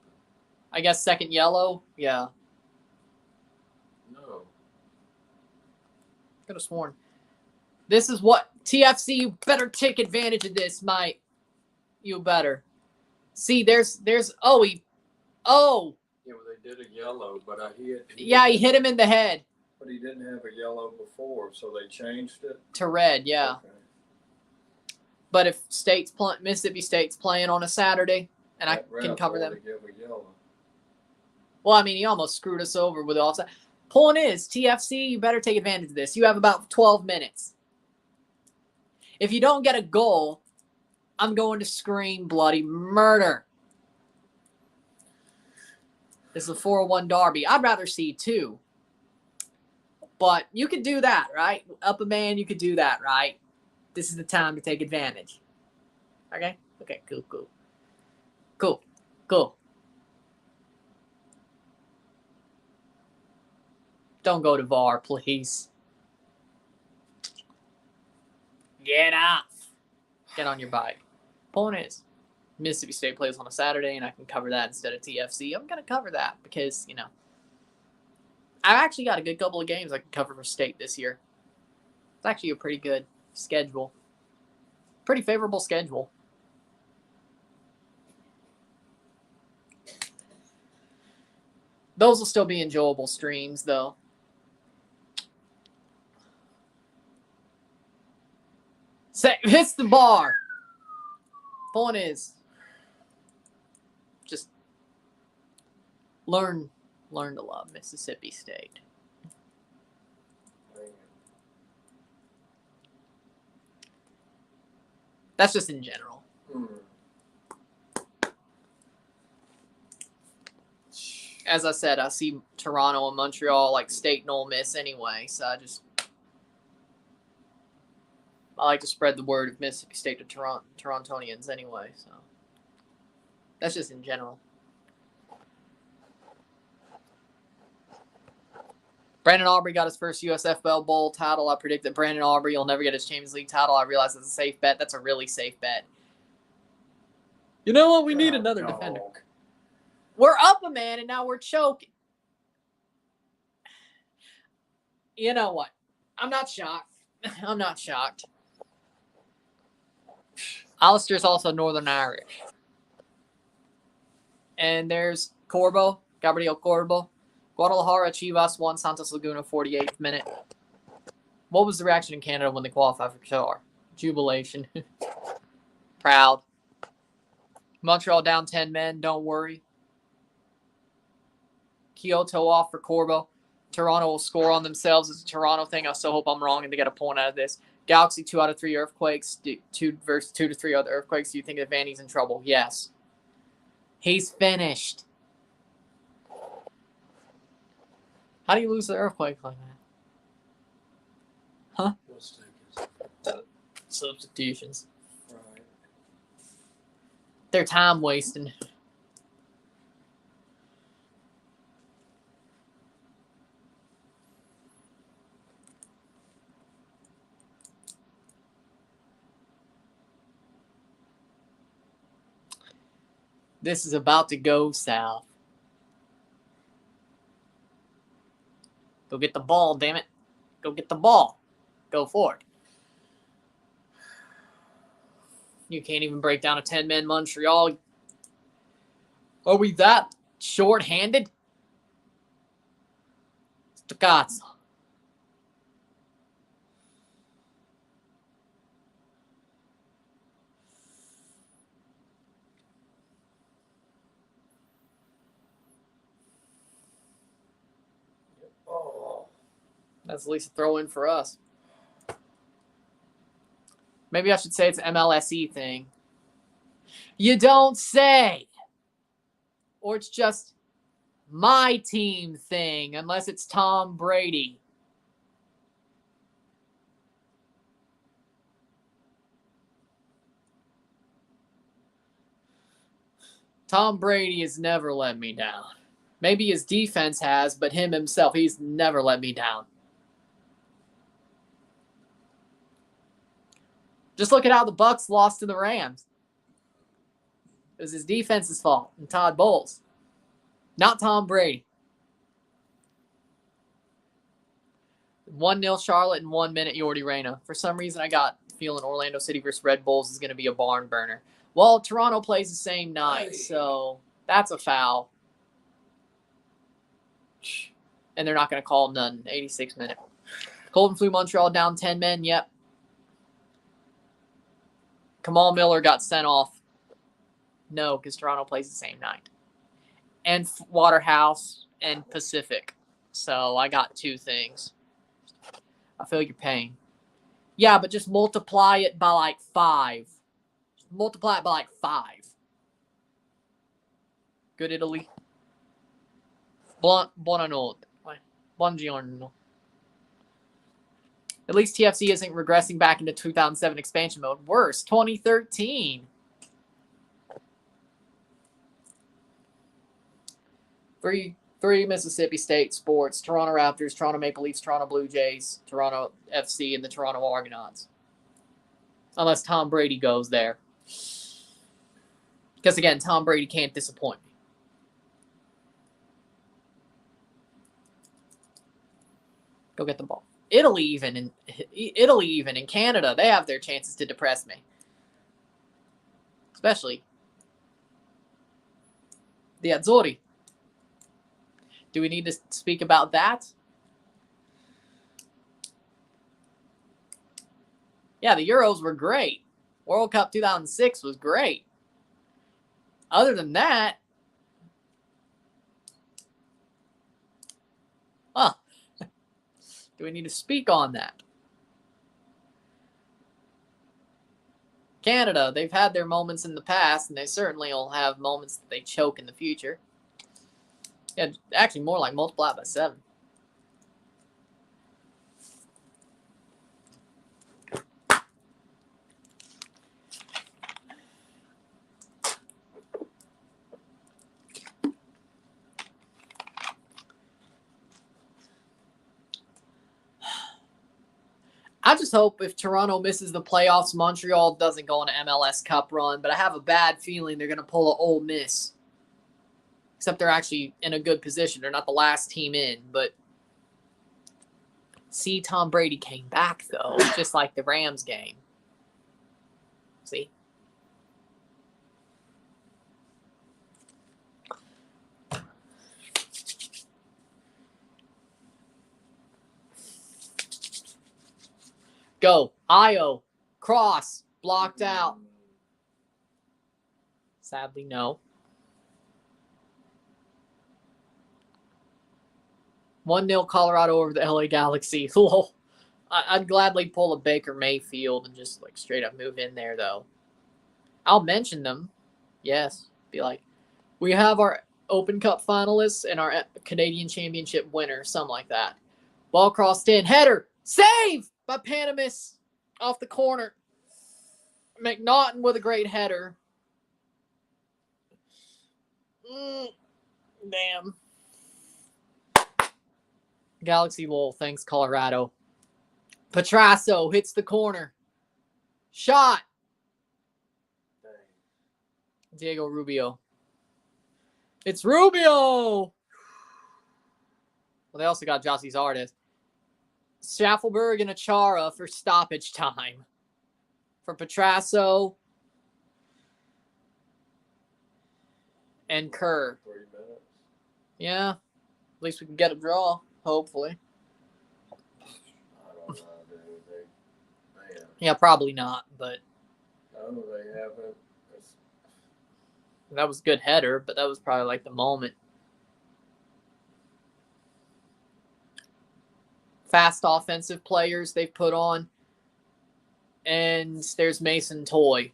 I guess second yellow? Yeah. No. Could have sworn. This is what TFC, you better take advantage of this, mate. You better. See, there's oh. Yeah, well, they did a yellow, but he hit him in the head. But he didn't have a yellow before, so they changed it to red, yeah. Okay. But if Mississippi State's playing on a Saturday, and I can cover them. Give a yellow. Well, I mean, he almost screwed us over with the offside. Point is, TFC, you better take advantage of this. You have about 12 minutes. If you don't get a goal, I'm going to scream bloody murder. This is a 4-1 derby. I'd rather see 2. But you could do that, right? Up a man, you could do that, right? This is the time to take advantage. Okay? Okay, cool. Don't go to VAR, please. Get off. Get on your bike. Point is, Mississippi State plays on a Saturday, and I can cover that instead of TFC. I'm going to cover that because, you know, I've actually got a good couple of games I can cover for State this year. It's actually a pretty good schedule. Pretty favorable schedule. Those will still be enjoyable streams, though. Hits the bar. Point is, just learn to love Mississippi State. That's just in general. As I said, I see Toronto and Montreal like State and Ole Miss anyway, so I like to spread the word of Mississippi State to Torontonians anyway, so that's just in general. Brandon Aubrey got his first USFL Bowl title. I predict that Brandon Aubrey will never get his Champions League title. I realize it's a safe bet. That's a really safe bet. You know what? We need another defender. We're up a man, and now we're choking. You know what? I'm not shocked. I'm not shocked. Alistair's also Northern Irish. And there's Corbo, Gabriel Corbo. Guadalajara, Chivas won Santos Laguna 48th minute. What was the reaction in Canada when they qualified for Qatar? Jubilation. Proud. Montreal down 10 men, don't worry. Kyoto off for Corbo. Toronto will score on themselves. It's a Toronto thing. I still hope I'm wrong and to get a point out of this. Galaxy 2 out of 3 earthquakes. 2 to 3 other earthquakes. Do you think that Vanny's in trouble? Yes. He's finished. How do you lose the earthquake like that? Huh? Substitutions. Right. They're time wasting. This is about to go south. Go get the ball, damn it. Go get the ball. Go for it. You can't even break down a 10-man Montreal. Are we that short-handed? Staccato. That's at least a throw in for us. Maybe I should say it's an MLSE thing. You don't say. Or it's just my team thing, unless it's Tom Brady. Tom Brady has never let me down. Maybe his defense has, but him himself, he's never let me down. Just look at how the Bucs lost to the Rams. It was his defense's fault and Todd Bowles, not Tom Brady. 1-0 Charlotte in 1 minute Yordi Reyna. For some reason, I got feeling Orlando City versus Red Bulls is going to be a barn burner. Well, Toronto plays the same night, so that's a foul. And they're not going to call none. 86 minute. Colton flew Montreal down 10 men. Yep. Kamal Miller got sent off. No, because Toronto plays the same night. And Waterhouse and Pacific. So I got 2 things. I feel your pain. Yeah, but just multiply it by like 5. Just multiply it by like 5. Good Italy. Buonanotte. Buongiorno. At least TFC isn't regressing back into 2007 expansion mode. Worse, 2013. Three Mississippi State sports: Toronto Raptors, Toronto Maple Leafs, Toronto Blue Jays, Toronto FC, and the Toronto Argonauts. Unless Tom Brady goes there. Because again, Tom Brady can't disappoint me. Go get the ball. Italy even in Canada, they have their chances to depress me. Especially the Azzurri. Do we need to speak about that? Yeah, the Euros were great. World Cup 2006 was great. Other than that, well, do we need to speak on that? Canada, they've had their moments in the past, and they certainly will have moments that they choke in the future. Yeah, actually more like multiply by 7. I just hope if Toronto misses the playoffs, Montreal doesn't go on an MLS Cup run, but I have a bad feeling they're going to pull an Ole Miss. Except they're actually in a good position. They're not the last team in, but see, Tom Brady came back, though, just like the Rams game. See? Go. Io. Cross. Blocked out. Sadly, no. 1-0 Colorado over the LA Galaxy. I'd gladly pull a Baker Mayfield and just like straight up move in there, though. I'll mention them. Yes. Be like, we have our Open Cup finalists and our Canadian Championship winner. Something like that. Ball crossed in. Header. Save by Panamis off the corner. McNaughton with a great header. Damn. Galaxy Lowell, thanks, Colorado. Petrasso hits the corner. Shot. Diego Rubio. It's Rubio! Well, they also got Jossie's artist. Schaffelberg and Achara for stoppage time. For Petrasso and Kerr. 30 minutes. Yeah. At least we can get a draw, hopefully. I don't know how to do anything. Man. Yeah, probably not, but No, they haven't. that was a good header, but that was probably like the moment. Fast offensive players they've put on. And there's Mason Toy.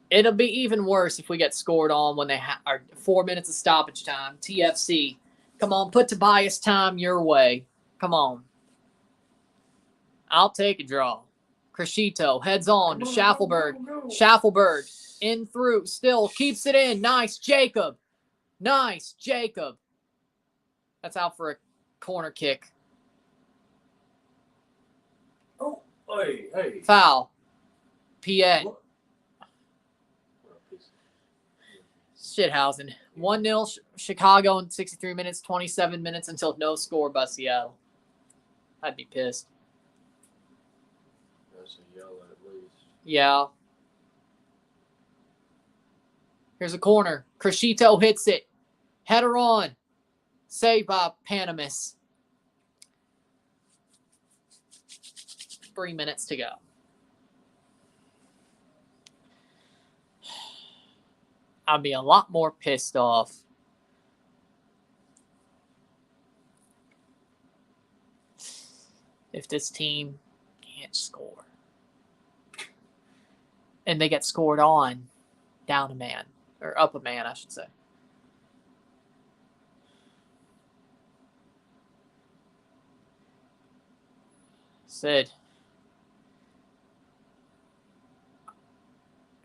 It'll be even worse if we get scored on when they are 4 minutes of stoppage time. TFC. Come on, put Tobias time your way. Come on. I'll take a draw. Crescito heads on to Schaffelberg. Schaffelberg in through. Still keeps it in. Nice, Jacob. Nice, Jacob. That's out for a corner kick. Oh, hey. Foul. Piet. Shithausen. 1-0 Chicago in 63 minutes, 27 minutes until no score by Seattle. I'd be pissed. That's a yellow at least. Yeah. Here's a corner. Crescito hits it. Header on. Saved by Panamis. 3 minutes to go. I'd be a lot more pissed off if this team can't score. And they get scored on down a man. Or up a man, I should say. Sid.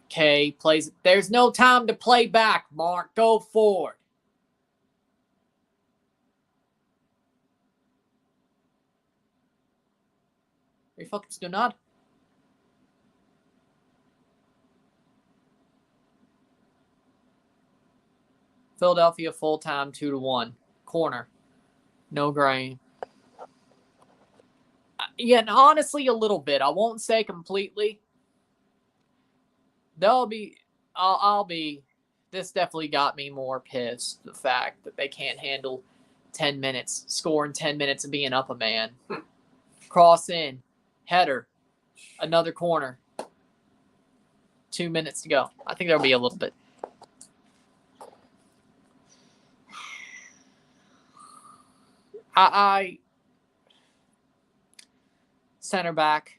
Okay, plays. There's no time to play back, Mark. Go forward. Are you fucking still not? Philadelphia full time 2-1. Corner. No grain. Yeah, and honestly, a little bit. I won't say completely. I'll be. This definitely got me more pissed. The fact that they can't handle 10 minutes, scoring 10 minutes and being up a man. Cross in, header, another corner. 2 minutes to go. I think there'll be a little bit. Center back,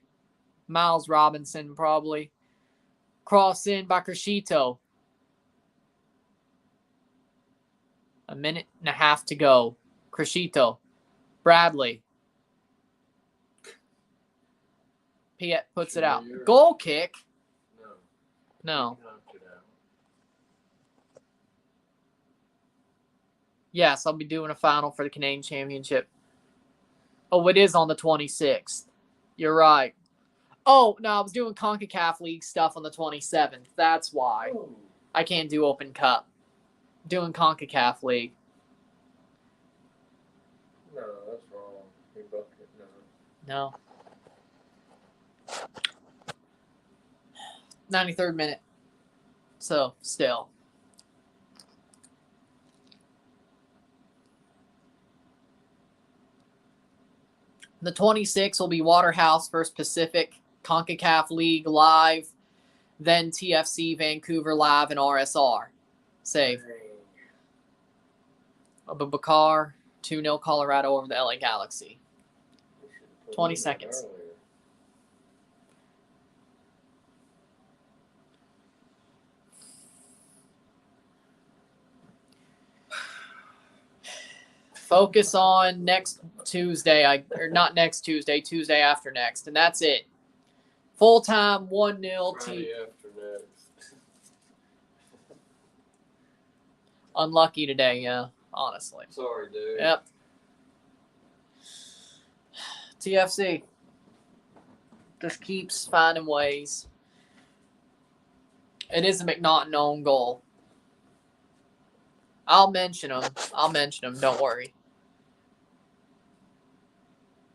Miles Robinson probably. Cross in by Crescito. A minute and a half to go. Crescito. Bradley. Piet puts it out. Goal kick. No. Yes, I'll be doing a final for the Canadian Championship. Oh, it is on the 26th. You're right. Oh, no, I was doing CONCACAF League stuff on the 27th. That's why. I can't do Open Cup. Doing CONCACAF League. No, that's wrong. You booked it. No. 93rd minute. So, still. The 26th will be Waterhouse versus Pacific, CONCACAF League live, then TFC Vancouver live and RSR. Save. Abubakar, 2-0 Colorado over the LA Galaxy. 20 seconds. Focus on next Tuesday, or not next Tuesday, Tuesday after next, and that's it. Full time 1-0 Friday after next. Unlucky today, yeah, honestly. Sorry, dude. Yep. TFC just keeps finding ways. It is a McNaughton own goal. I'll mention them. Don't worry.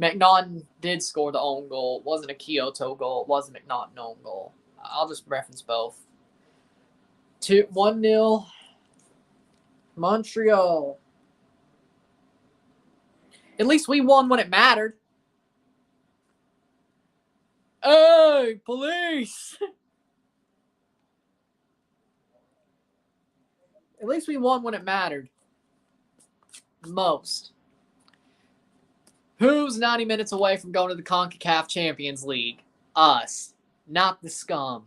McNaughton did score the own goal. It wasn't a Kyoto goal. It was a McNaughton own goal. I'll just reference both. 1-0 Montreal. At least we won when it mattered. Hey, police! At least we won when it mattered. Most. Who's 90 minutes away from going to the CONCACAF Champions League? Us. Not the scum.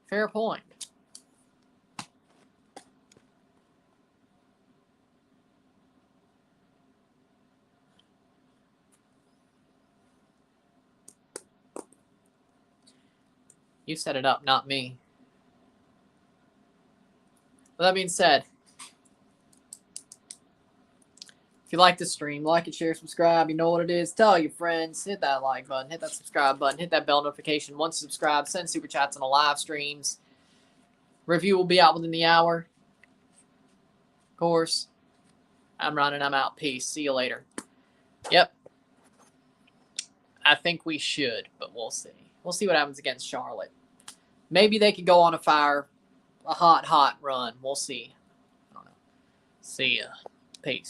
Fair point. You set it up, not me. With that being said, if you like the stream, like it, share, subscribe. You know what it is. Tell your friends. Hit that like button. Hit that subscribe button. Hit that bell notification. Once you subscribe, send super chats on the live streams. Review will be out within the hour. Of course, I'm running. I'm out. Peace. See you later. Yep. I think we should, but we'll see. We'll see what happens against Charlotte. Maybe they could go on a hot run. We'll see. I don't know. See ya. Peace.